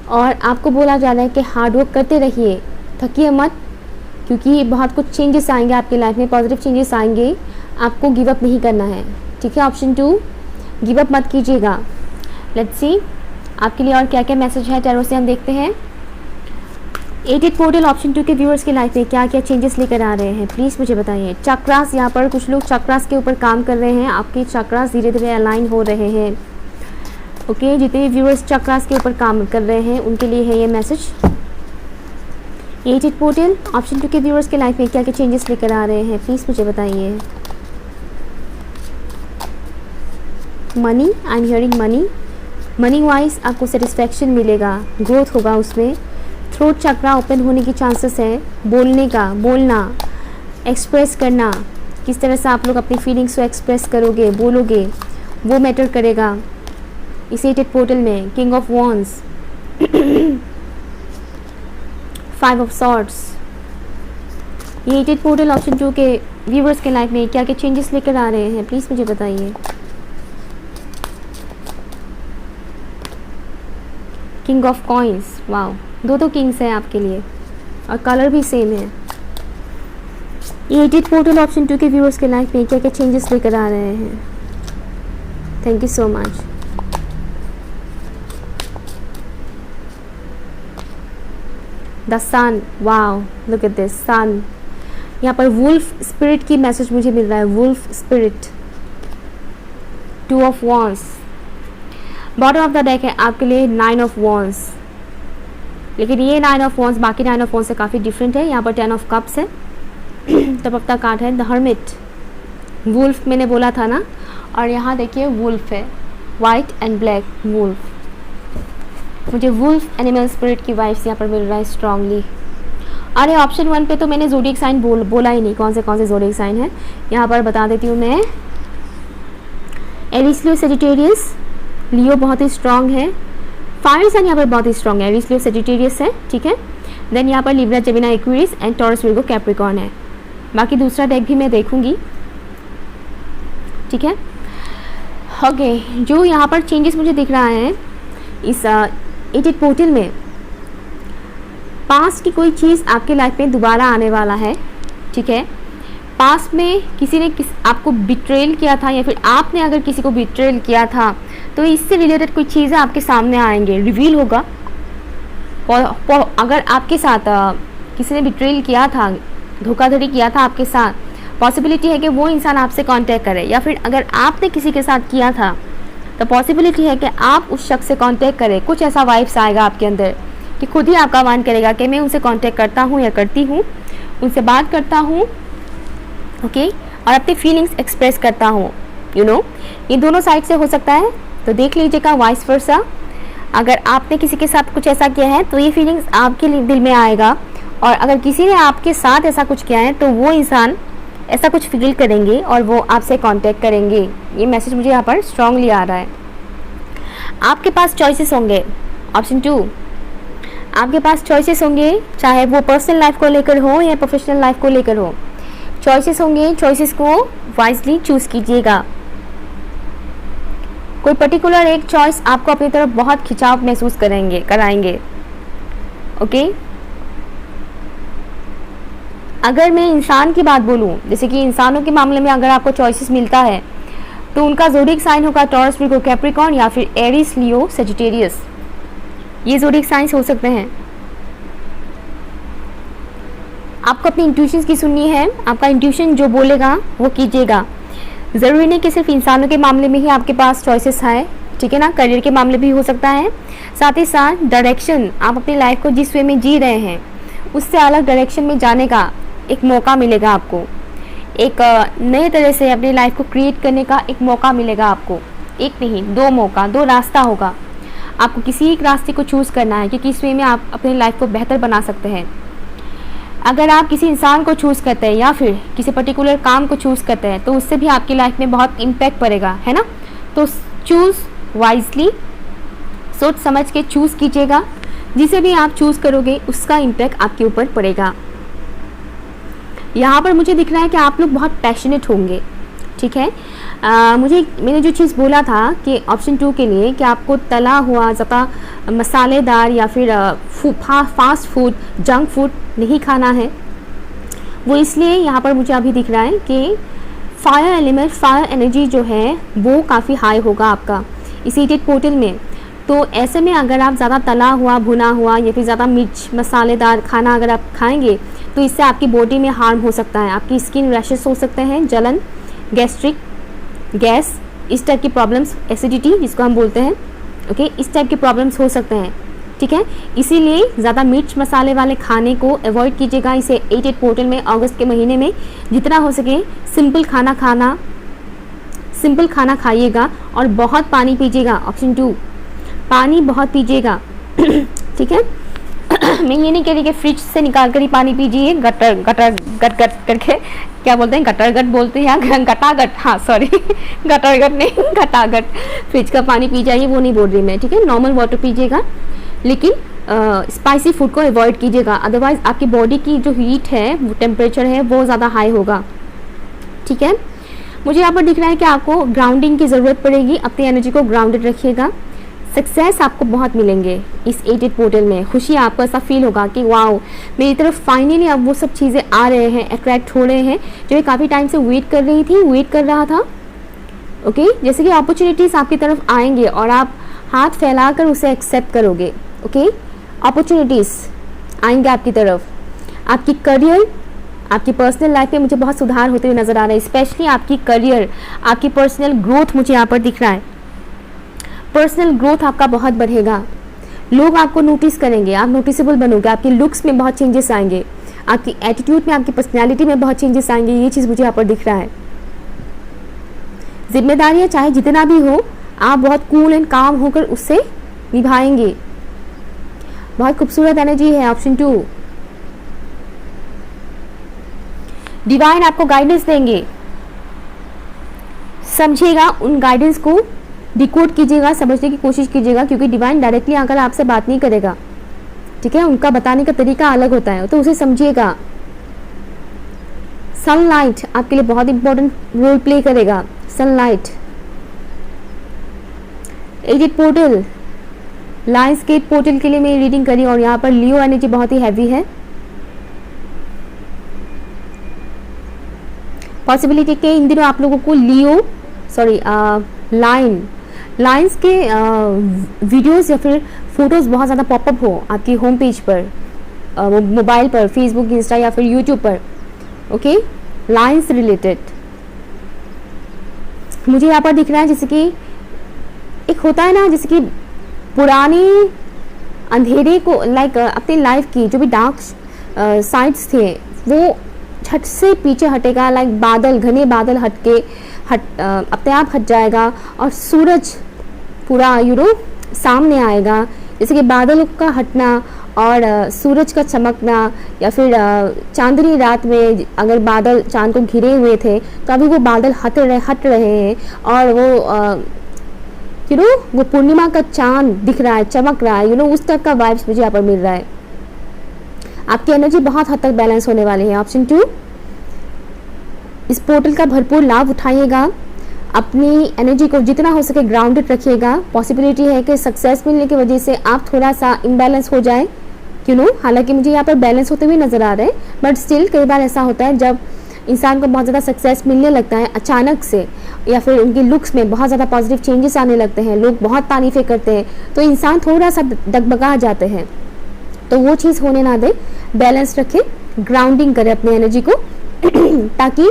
और आपको बोला जा रहा है कि हार्डवर्क करते रहिए, थकिए मत, क्योंकि बहुत कुछ चेंजेस आएंगे आपकी लाइफ में, पॉजिटिव चेंजेस आएंगे। आपको गिव अप नहीं करना है, ठीक है। ऑप्शन 2, गिव अप मत कीजिएगा। लेट्स सी आपके लिए और क्या क्या मैसेज है टैरो से, हम देखते हैं। 88 पोर्टल ऑप्शन 2 के व्यूअर्स की लाइफ में क्या क्या चेंजेस लेकर आ रहे हैं, प्लीज़ मुझे बताइए। चक्रास, यहाँ पर कुछ लोग चक्रास के ऊपर काम कर रहे हैं। आपके चक्रास धीरे धीरे अलाइन हो रहे हैं, ओके। जितने व्यूअर्स चक्रास के ऊपर काम कर रहे हैं उनके लिए है ये मैसेज। 88 पोर्टल ऑप्शन 2 के व्यूअर्स के लाइफ में क्या क्या चेंजेस लेकर आ रहे हैं, प्लीज़ मुझे बताइए। Money, I am hearing money. Money wise आपको सेटिस्फैक्शन मिलेगा, ग्रोथ होगा उसमें। थ्रोट चक्रा ओपन होने की चांसेस है। बोलने का, बोलना, एक्सप्रेस करना, किस तरह से आप लोग अपनी फीलिंग्स को एक्सप्रेस करोगे, बोलोगे, वो मैटर करेगा इस 88 पोर्टल में। King of wands, 5 of swords. ये 88 पोर्टल ऑप्शन 2 के व्यूवर्स के लाइफ में क्या क्या चेंजेस लेकर आ रहे हैं, प्लीज़ मुझे बताइए। किंग ऑफ कॉइन्स, वाओ, दो किंग्स हैं आपके लिए और कलर भी सेम है। ये 88 पोर्टल ऑप्शन 2 के व्यूअर्स के लाइफ में क्या क्या चेंजेस लेकर आ रहे हैं। Thank you so much. The sun, wow, look at this sun. यहाँ पर वुल्फ स्पिरिट की मैसेज मुझे मिल रहा है, wolf spirit. 2 of wands. Bottom of the deck है आपके लिए 9 ऑफ वॉन्ड्स, लेकिन ये 9 ऑफ वॉन्ड्स बाकी 9 ऑफ वॉन्ड्स से काफ़ी डिफरेंट है। यहाँ पर 10 ऑफ कप्स है। तब अब तक कार्ड है द हर्मिट। वुल्फ मैंने बोला था ना, और यहाँ देखिए वुल्फ है, वाइट एंड ब्लैक वुल्फ। मुझे वुल्फ एनिमल स्पिरिट की वाइब्स यहाँ पर मिल रहा है स्ट्रांगली। अरे ऑप्शन 1 पे तो मैंने ज़ोडिएक साइन बोला ही नहीं, कौन से ज़ोडिएक साइन है यहाँ पर बता देती हूँ मैं। एरीज, लियो, सजिटेरियस। लियो बहुत ही स्ट्रांग है। फायर साइन यहाँ पर बहुत ही स्ट्रांग है, एरीज, लियो, सजिटेरियस है, ठीक है। देन यहाँ पर Libra, Gemini, Aquarius and taurus, Virgo, Capricorn है। बाकी दूसरा डेक भी मैं देखूंगी, ठीक है। ओके, जो यहाँ पर चेंजेस मुझे दिख रहा है इस 88 पोर्टल में, पास्ट की कोई चीज़ आपके लाइफ में दोबारा आने वाला है, ठीक है। पास्ट में किसी ने आपको बिट्रेल किया था, या फिर आपने अगर किसी को बिट्रेल किया था, तो इससे रिलेटेड कोई चीज़ें आपके सामने आएंगे, रिवील होगा। अगर आपके साथ किसी ने बिट्रेल किया था, धोखाधड़ी किया था आपके साथ, पॉसिबिलिटी है कि वो इंसान आपसे कांटेक्ट करे, या फिर अगर आपने किसी के साथ किया था तो पॉसिबिलिटी है कि आप उस शख्स से कांटेक्ट करें। कुछ ऐसा वाइब्स आएगा आपके अंदर कि खुद ही आपका मन करेगा कि मैं उनसे कांटेक्ट करता हूँ या करती हूँ, उनसे बात करता हूँ, ओके, और अपनी फीलिंग्स एक्सप्रेस करता हूँ, यू नो। ये दोनों साइड से हो सकता है, तो देख लीजिएगा वाइस वर्सा। अगर आपने किसी के साथ कुछ ऐसा किया है तो ये फीलिंग्स आपके दिल में आएगा, और अगर किसी ने आपके साथ ऐसा कुछ किया है तो वो इंसान ऐसा कुछ फील करेंगे और वो आपसे कांटेक्ट करेंगे। ये मैसेज मुझे यहाँ पर स्ट्रांगली आ रहा है। आपके पास चॉइसेस होंगे, ऑप्शन 2, आपके पास चॉइसेस होंगे, चाहे वो पर्सनल लाइफ को लेकर हो या प्रोफेशनल लाइफ को लेकर हो। चॉइसेस होंगे, चॉइसेस को वाइजली चूज कीजिएगा। कोई पर्टिकुलर एक चॉइस आपको अपनी तरफ बहुत खिंचाव महसूस कराएंगे, ओके। अगर मैं इंसान की बात बोलूँ, जैसे कि इंसानों के मामले में अगर आपको चॉइसेस मिलता है तो उनका ज़ोडिएक साइन होगा टॉरस, वर्गो, कैप्रिकॉर्न या फिर एरीज, लियो, सजिटेरियस। ये ज़ोडिएक साइंस हो सकते हैं। आपको अपनी इंट्यूशंस की सुननी है, आपका इंट्यूशन जो बोलेगा वो कीजिएगा। ज़रूरी नहीं कि सिर्फ इंसानों के मामले में ही आपके पास चॉइसेस है, ठीक है ना, करियर के मामले भी हो सकता है। साथ ही साथ डायरेक्शन, आप अपनी लाइफ को जिस वे में जी रहे हैं उससे अलग डायरेक्शन में जाने का एक मौका मिलेगा आपको। एक नए तरह से अपनी लाइफ को क्रिएट करने का एक मौका मिलेगा आपको। एक नहीं, दो मौका, दो रास्ता होगा। आपको किसी एक रास्ते को चूज़ करना है क्योंकि इस वे में आप अपनी लाइफ को बेहतर बना सकते हैं। अगर आप किसी इंसान को चूज़ करते हैं या फिर किसी पर्टिकुलर काम को चूज़ करते हैं तो उससे भी आपकी लाइफ में बहुत इम्पैक्ट पड़ेगा, है ना। तो चूज़ वाइजली, सोच समझ के चूज़ कीजिएगा। जिसे भी आप चूज़ करोगे उसका इम्पैक्ट आपके ऊपर पड़ेगा। यहाँ पर मुझे दिख रहा है कि आप लोग बहुत पैशनेट होंगे, ठीक है। मैंने जो चीज़ बोला था कि ऑप्शन 2 के लिए कि आपको तला हुआ, ज़्यादा मसालेदार या फिर फास्ट फूड, जंक फूड नहीं खाना है, वो इसलिए यहाँ पर मुझे अभी दिख रहा है कि फायर एलिमेंट, फायर एनर्जी जो है वो काफ़ी हाई होगा आपका इस 8 पोर्टल में। तो ऐसे में अगर आप ज़्यादा तला हुआ, भुना हुआ या फिर ज़्यादा मिर्च मसालेदार खाना अगर आप खाएंगे तो इससे आपकी बॉडी में हार्म हो सकता है। आपकी स्किन रैशेस हो सकते हैं, जलन, गैस्ट्रिक, गैस, इस टाइप की प्रॉब्लम्स, एसिडिटी जिसको हम बोलते हैं, ओके, इस टाइप के प्रॉब्लम्स हो सकते हैं, ठीक है। इसीलिए ज़्यादा मिर्च मसाले वाले खाने को अवॉइड कीजिएगा। इसे 8 पोर्टल में अगस्त के महीने में जितना हो सके सिंपल खाना खाइएगा और बहुत पानी पीजिएगा। ऑप्शन 2, पानी बहुत पीजिएगा, ठीक है। मैं ये नहीं कह रही कि फ्रिज से निकाल कर ही पानी पीजिए, गट करके, क्या बोलते हैं, गटर बोलते हैं या गटागट, हाँ सॉरी गटर नहीं, गटागट, फ्रिज का पानी पी जाइए, वो नहीं बोल रही मैं, ठीक है। नॉर्मल वाटर पीजिएगा, लेकिन स्पाइसी फूड को अवॉइड कीजिएगा। अदरवाइज आपकी बॉडी की जो हीट है, वो टेम्परेचर है, वो ज़्यादा हाई होगा, ठीक है। मुझे यहाँ पर दिख रहा है कि आपको ग्राउंडिंग की ज़रूरत पड़ेगी। अपनी एनर्जी को ग्राउंडेड रखिएगा। सक्सेस आपको बहुत मिलेंगे इस 8 पोर्टल में। खुशी, आपको ऐसा फील होगा कि वाओ, मेरी तरफ फाइनली अब वो सब चीज़ें आ रहे हैं, अट्रैक्ट हो रहे हैं जो मैं काफ़ी टाइम से वेट कर रहा था, ओके। जैसे कि अपॉर्चुनिटीज़ आपकी तरफ आएंगे और आप हाथ फैलाकर उसे एक्सेप्ट करोगे, ओके। अपॉर्चुनिटीज़ आएंगे आपकी तरफ। आपकी करियर, आपकी पर्सनल लाइफ में मुझे बहुत सुधार होते हुए नज़र आ रहा है। स्पेशली आपकी करियर, आपकी पर्सनल ग्रोथ मुझे यहाँ पर दिख रहा है। पर्सनल ग्रोथ आपका बहुत बढ़ेगा। लोग आपको नोटिस करेंगे, आप नोटिसेबल बनोगे। आपके लुक्स में बहुत चेंजेस आएंगे, आपकी एटीट्यूड में, आपकी पर्सनैलिटी में बहुत चेंजेस आएंगे। ये चीज़ मुझे यहाँ पर दिख रहा है। जिम्मेदारियाँ चाहे जितना भी हो, आप बहुत कूल एंड काम होकर उससे निभाएंगे। बहुत खूबसूरत एनर्जी है। ऑप्शन 2, डिवाइन आपको गाइडेंस देंगे। समझिएगा, उन गाइडेंस को डिकोड कीजिएगा, समझने की कोशिश कीजिएगा, क्योंकि डिवाइन डायरेक्टली आकर आपसे बात नहीं करेगा, ठीक है। उनका बताने का तरीका अलग होता है, तो उसे समझिएगा। सनलाइट आपके लिए बहुत इंपॉर्टेंट रोल प्ले करेगा। Sunlight, 8 portal, lions gate portal के लिए मैं रीडिंग करी और यहाँ पर लियो एनर्जी बहुत ही हैवी है। पॉसिबिलिटी के इन दिनों आप लोगों को लाइन्स के वीडियोस या फिर फोटोज़ बहुत ज़्यादा पॉपअप हो आपकी होम पेज पर, मोबाइल पर, फेसबुक, इंस्टा या फिर यूट्यूब पर, ओके। लाइन्स रिलेटेड मुझे यहाँ पर दिख रहा है, जैसे कि एक होता है ना, जैसे कि पुराने अंधेरे को, लाइक अपनी लाइफ की जो भी डार्क साइड्स थे वो झट से पीछे हटेगा। लाइक बादल, घने बादल अपने आप हट जाएगा और सूरज पूरा सामने आएगा। जैसे कि बादलों का हटना और सूरज का चमकना, या फिर चांदनी रात में अगर बादल चांद को घिरे हुए थे तो अभी वो बादल हट रहे हैं और वो पूर्णिमा का चांद दिख रहा है, चमक रहा है। उस टाइप का वाइब्स मुझे यहाँ पर मिल रहा है। आपकी एनर्जी बहुत हद तक बैलेंस होने वाली है। ऑप्शन 2, इस पोर्टल का भरपूर लाभ उठाइएगा। अपनी एनर्जी को जितना हो सके ग्राउंडेड रखिएगा। पॉसिबिलिटी है कि सक्सेस मिलने की वजह से आप थोड़ा सा इम्बैलेंस हो जाए, हालांकि मुझे यहाँ पर बैलेंस होते हुए नज़र आ रहे हैं, बट स्टिल कई बार ऐसा होता है जब इंसान को बहुत ज़्यादा सक्सेस मिलने लगता है अचानक से, या फिर उनके लुक्स में बहुत ज़्यादा पॉजिटिव चेंजेस आने लगते हैं, लोग बहुत तारीफ़ें करते हैं, तो इंसान थोड़ा सा डगमगा जाते हैं। तो वो चीज़ होने ना दे, बैलेंस रखें, ग्राउंडिंग करें अपने एनर्जी को ताकि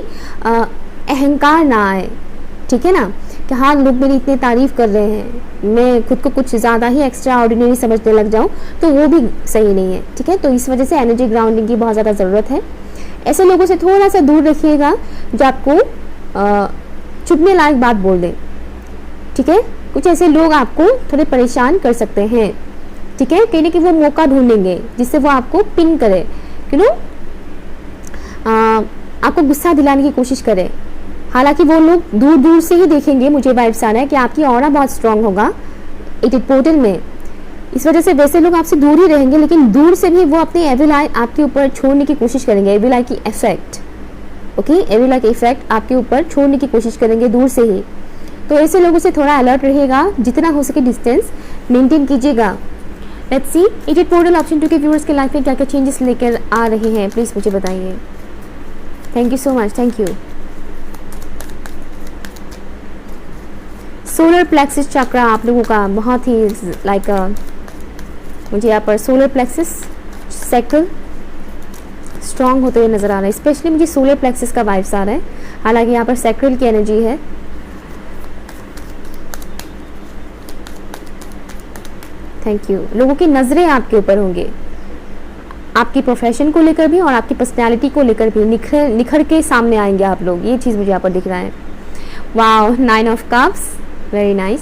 अहंकार ना आए, ठीक है ना, कि हाँ लोग मेरी इतनी तारीफ़ कर रहे हैं, मैं खुद को कुछ ज़्यादा ही एक्स्ट्रा ऑर्डिनरी समझने लग जाऊँ, तो वो भी सही नहीं है, ठीक है। तो इस वजह से एनर्जी ग्राउंडिंग की बहुत ज़्यादा ज़रूरत है। ऐसे लोगों से थोड़ा सा दूर रखिएगा जो आपको चुपने लायक बात बोल दें, ठीक है। कुछ ऐसे लोग आपको थोड़े परेशान कर सकते हैं, ठीक है, कहीं ना कहीं वो मौका ढूंढेंगे जिससे वो आपको पिन करे, आपको गुस्सा दिलाने की कोशिश करे। हालांकि वो लोग दूर दूर से ही देखेंगे, मुझे वाइब्स आ रहा है कि आपकी ऑरा बहुत स्ट्रांग होगा 88 पोर्टल में, इस वजह से वैसे लोग आपसे दूर ही रहेंगे, लेकिन दूर से भी वो अपने एविल आई आपके ऊपर छोड़ने की कोशिश करेंगे, एविल आई की इफेक्ट, ओके, एविल आई की इफेक्ट आपके ऊपर छोड़ने की कोशिश करेंगे दूर से ही। तो ऐसे लोगों से थोड़ा अलर्ट रहिएगा, जितना हो सके डिस्टेंस मेंटेन कीजिएगा। लेट्स सी 88 पोर्टल ऑप्शन 2 के व्यूअर्स के लाइफ में क्या क्या चेंजेस लेकर आ रहे हैं, प्लीज़ मुझे बताइए। Thank you so much, thank you. Solar plexus chakra आप लोगों का बहुत ही लाइक मुझे यहाँ पर सोलर प्लेक्सिस सेक्टर स्ट्रांग होते हुए नज़र आ रहा है, स्पेशली मुझे सोलर प्लेक्सिस का वाइब्स आ रहा है, हालांकि यहाँ पर सैक्रल की एनर्जी है। Thank you. लोगों की नज़रें आपके ऊपर होंगे, आपकी प्रोफेशन को लेकर भी और आपकी पर्सनैलिटी को लेकर भी निखर के सामने आएंगे आप लोग, ये चीज़ मुझे यहाँ पर दिख रहा है। Wow, 9 of cups, very nice.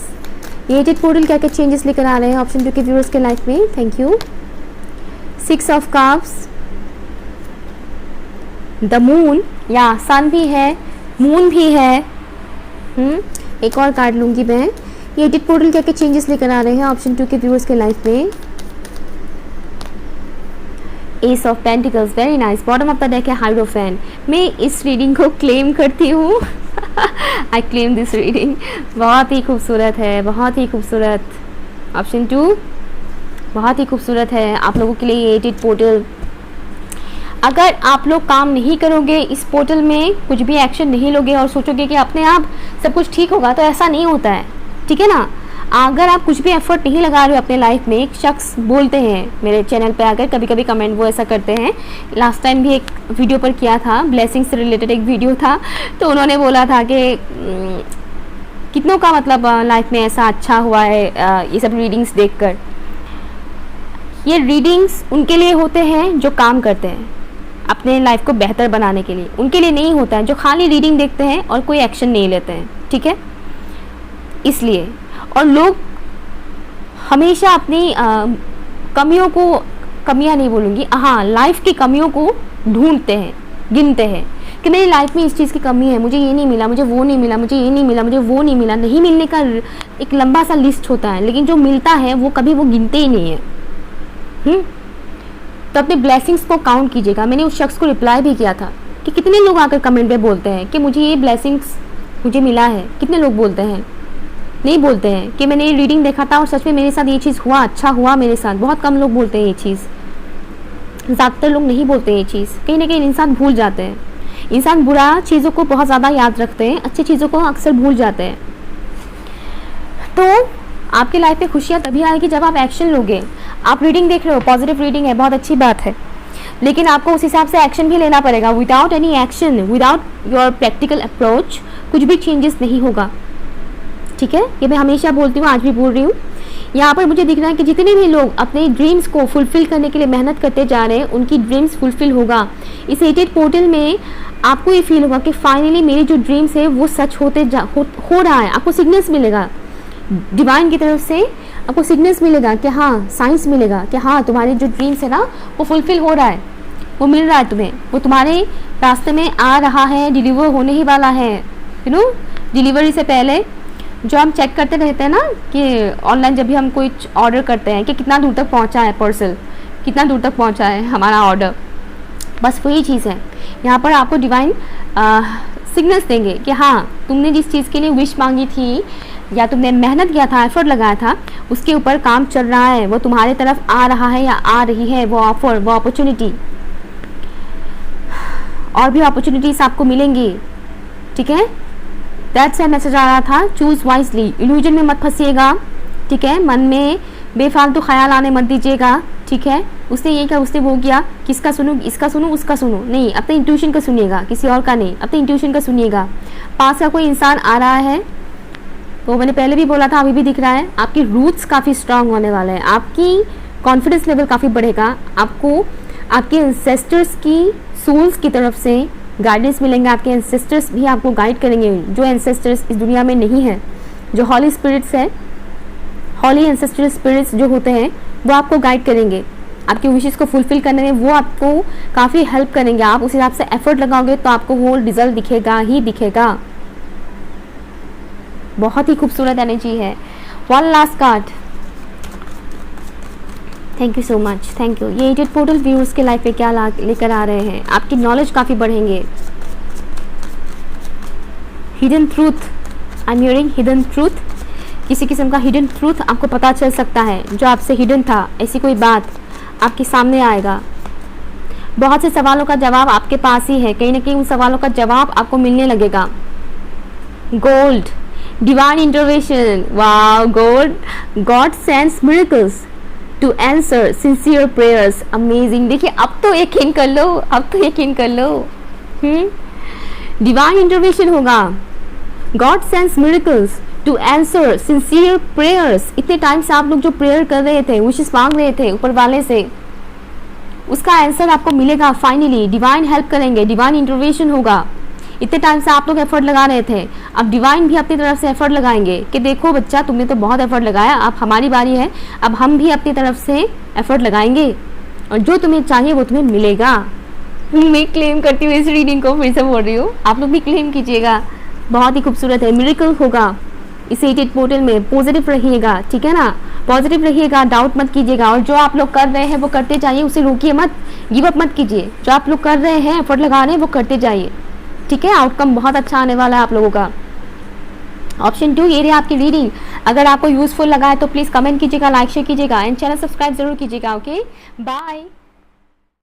ये 88 पोर्टल क्या क्या चेंजेस लेकर आ रहे हैं ऑप्शन 2 के व्यूअर्स के लाइफ में, thank you. 6 of cups, the moon, या सन भी है, मून भी है। एक और कार्ड लूंगी मैं। ये 88 पोर्टल क्या क्या चेंजेस लेकर आ रहे हैं ऑप्शन 2 के व्यूअर्स के लाइफ में। S of pentacles, very nice. Bottom of the deck है हाइड्रोफैन। मैं इस रीडिंग को क्लेम करती हूँ, आई क्लेम दिस रीडिंग। बहुत ही खूबसूरत है, बहुत ही खूबसूरत। ऑप्शन 2 बहुत ही खूबसूरत है आप लोगों के लिए ये 88 पोर्टल। अगर आप लोग काम नहीं करोगे इस पोर्टल में, कुछ भी एक्शन नहीं लोगे और सोचोगे कि अपने आप सब कुछ ठीक होगा, तो ऐसा नहीं होता है, ठीक है ना। अगर आप कुछ भी एफर्ट नहीं लगा रहे हो अपने लाइफ में, एक शख्स बोलते हैं मेरे चैनल पे आकर, कभी कभी कमेंट वो ऐसा करते हैं, लास्ट टाइम भी एक वीडियो पर किया था, ब्लेसिंग से रिलेटेड एक वीडियो था, तो उन्होंने बोला था कि कितनों का मतलब लाइफ में ऐसा अच्छा हुआ है ये सब रीडिंग्स देखकर। ये रीडिंग्स उनके लिए होते हैं जो काम करते हैं अपने लाइफ को बेहतर बनाने के लिए, उनके लिए नहीं होता है जो खाली रीडिंग देखते हैं और कोई एक्शन नहीं लेते हैं, ठीक है। इसलिए और लोग हमेशा अपनी कमियों को, कमियां नहीं बोलूँगी, हाँ, लाइफ की कमियों को ढूंढते हैं, गिनते हैं कि मेरी लाइफ में इस चीज़ की कमी है, मुझे ये नहीं मिला, मुझे वो नहीं मिला, मुझे ये नहीं मिला, मुझे वो नहीं मिला। नहीं मिलने का एक लंबा सा लिस्ट होता है, लेकिन जो मिलता है वो कभी वो गिनते ही नहीं है। तो अपने ब्लेसिंग्स को काउंट कीजिएगा। मैंने उस शख्स को रिप्लाई भी किया था कि कितने लोग आकर कमेंट पे बोलते हैं कि मुझे ये ब्लेसिंग्स मुझे मिला है, कितने लोग बोलते हैं? नहीं बोलते हैं कि मैंने ये रीडिंग देखा था और सच में मेरे साथ ये चीज़ हुआ, अच्छा हुआ मेरे साथ। बहुत कम लोग बोलते हैं ये चीज़, ज़्यादातर लोग नहीं बोलते हैं ये चीज़। कहीं ना कहीं इंसान भूल जाते हैं, इंसान बुरा चीज़ों को बहुत ज़्यादा याद रखते हैं, अच्छी चीज़ों को अक्सर भूल जाते हैं। तो आपकी लाइफ में खुशियाँ तभी आएगी जब आप एक्शन लोगे। आप रीडिंग देख रहे हो, पॉजिटिव रीडिंग है, बहुत अच्छी बात है, लेकिन आपको उस हिसाब से एक्शन भी लेना पड़ेगा। Without any action, without your practical approach कुछ भी चेंजेस नहीं होगा, ठीक है। ये मैं हमेशा बोलती हूँ, आज भी बोल रही हूँ। यहाँ पर मुझे दिख रहा है कि जितने भी लोग अपने ड्रीम्स को फुलफिल करने के लिए मेहनत करते जा रहे हैं, उनकी ड्रीम्स फुलफिल होगा। इस 88 पोर्टल में आपको ये फील होगा कि फाइनली मेरी जो ड्रीम्स है वो सच हो रहा है। आपको सिग्नल्स मिलेगा डिवाइन की तरफ से, आपको सिग्नल्स मिलेगा कि हाँ, साइंस मिलेगा कि हाँ, तुम्हारे जो ड्रीम्स है ना वो फुलफिल हो रहा है, वो मिल रहा है तुम्हें, वो तुम्हारे रास्ते में आ रहा है, डिलीवर होने ही वाला है। डिलीवरी से पहले जो हम चेक करते रहते हैं ना कि ऑनलाइन जब भी हम कोई ऑर्डर करते हैं कि कितना दूर तक पहुंचा है पार्सल, कितना दूर तक पहुंचा है हमारा ऑर्डर, बस वही चीज़ है। यहाँ पर आपको डिवाइन सिग्नल्स देंगे कि हाँ, तुमने जिस चीज़ के लिए विश मांगी थी या तुमने मेहनत किया था, एफर्ट लगाया था, उसके ऊपर काम चल रहा है, वो तुम्हारे तरफ आ रहा है या आ रही है, वो ऑफर, वो अपॉर्चुनिटी, और भी अपॉर्चुनिटीज आपको मिलेंगी। ठीक है, दैट्स ए मैसेज आ रहा था। चूज वाइजली, इल्यूजन में मत फंसिएगा। ठीक है, मन में बेफालतू ख्याल आने मत दीजिएगा। ठीक है, उसने ये किया, उसने वो किया, किसका सुनूं, इसका सुनूं, उसका सुनूं, नहीं, अपने इंट्यूशन का सुनिएगा, किसी और का नहीं, अपने इंट्यूशन का सुनिएगा। पास का कोई इंसान आ रहा है, वो मैंने पहले भी बोला था, अभी भी दिख रहा है। आपकी रूट्स काफ़ी स्ट्रांग होने वाले हैं, आपकी कॉन्फिडेंस लेवल काफ़ी बढ़ेगा, आपको आपके एंसेस्टर्स की सोल्स की तरफ से गाइडेंस मिलेंगे। आपके एंसेस्टर्स भी आपको गाइड करेंगे, जो एंसेस्टर्स इस दुनिया में नहीं है, जो हॉली स्पिरिट्स है, हॉली एंसेस्टर स्पिरिट्स जो होते हैं, वो आपको गाइड करेंगे, आपकी विशेस को फुलफिल करने में वो आपको काफ़ी हेल्प करेंगे। आप उस हिसाब से एफर्ट लगाओगे तो आपको वो रिजल्ट दिखेगा ही दिखेगा। बहुत ही खूबसूरत एनर्जी है। One last card, thank you so much, thank you. ये 8 पोर्टल व्यूअर्स के लाइफ पे क्या लेकर आ रहे हैं, आपकी नॉलेज काफ़ी बढ़ेंगे। Hidden truth, I am hearing hidden truth, किसी किस्म का हिडन ट्रूथ आपको पता चल सकता है, जो आपसे हिडन था, ऐसी कोई बात आपके सामने आएगा। बहुत से सवालों का जवाब आपके पास ही है, कहीं ना कहीं उन सवालों का जवाब आपको मिलने लगेगा। Gold, divine intervention, wow, gold, God sends miracles to answer sincere prayers, amazing. देखिए, अब तो यकीन कर लो, अब तो यकीन कर लो, डिवाइन इंटरवेंशन होगा, God sends miracles to answer sincere prayers. इतने टाइम से आप लोग जो प्रेयर कर रहे थे, विशेस मांग रहे थे ऊपर वाले से, उसका आंसर आपको मिलेगा फाइनली। डिवाइन हेल्प करेंगे, डिवाइन इंटरवेंशन होगा। इतने टाइम से आप लोग एफर्ट लगा रहे थे, अब डिवाइन भी अपनी तरफ से एफर्ट लगाएंगे कि देखो बच्चा, तुमने तो बहुत एफर्ट लगाया, अब हमारी बारी है, अब हम भी अपनी तरफ से एफर्ट लगाएंगे और जो तुम्हें चाहिए वो तुम्हें मिलेगा। मैं क्लेम करती हूँ इस रीडिंग को, फिर से बोल रही हूँ, आप लोग भी क्लेम कीजिएगा। बहुत ही खूबसूरत है, मिरेकल होगा इस 8 पोर्टल में। पॉजिटिव रहिएगा, ठीक है ना, पॉजिटिव रहिएगा, डाउट मत कीजिएगा, और जो आप लोग कर रहे हैं वो करते जाइए, उसे रोकिए मत, गिव अप मत कीजिए। जो आप लोग कर रहे हैं, एफर्ट लगा रहे हैं, वो करते जाइए, ठीक है। आउटकम बहुत अच्छा आने वाला है आप लोगों का। ऑप्शन 2, ये रही आपकी रीडिंग। अगर आपको यूजफुल लगा है तो प्लीज़ कमेंट कीजिएगा, लाइक शेयर कीजिएगा एंड चैनल सब्सक्राइब जरूर कीजिएगा। Okay, bye.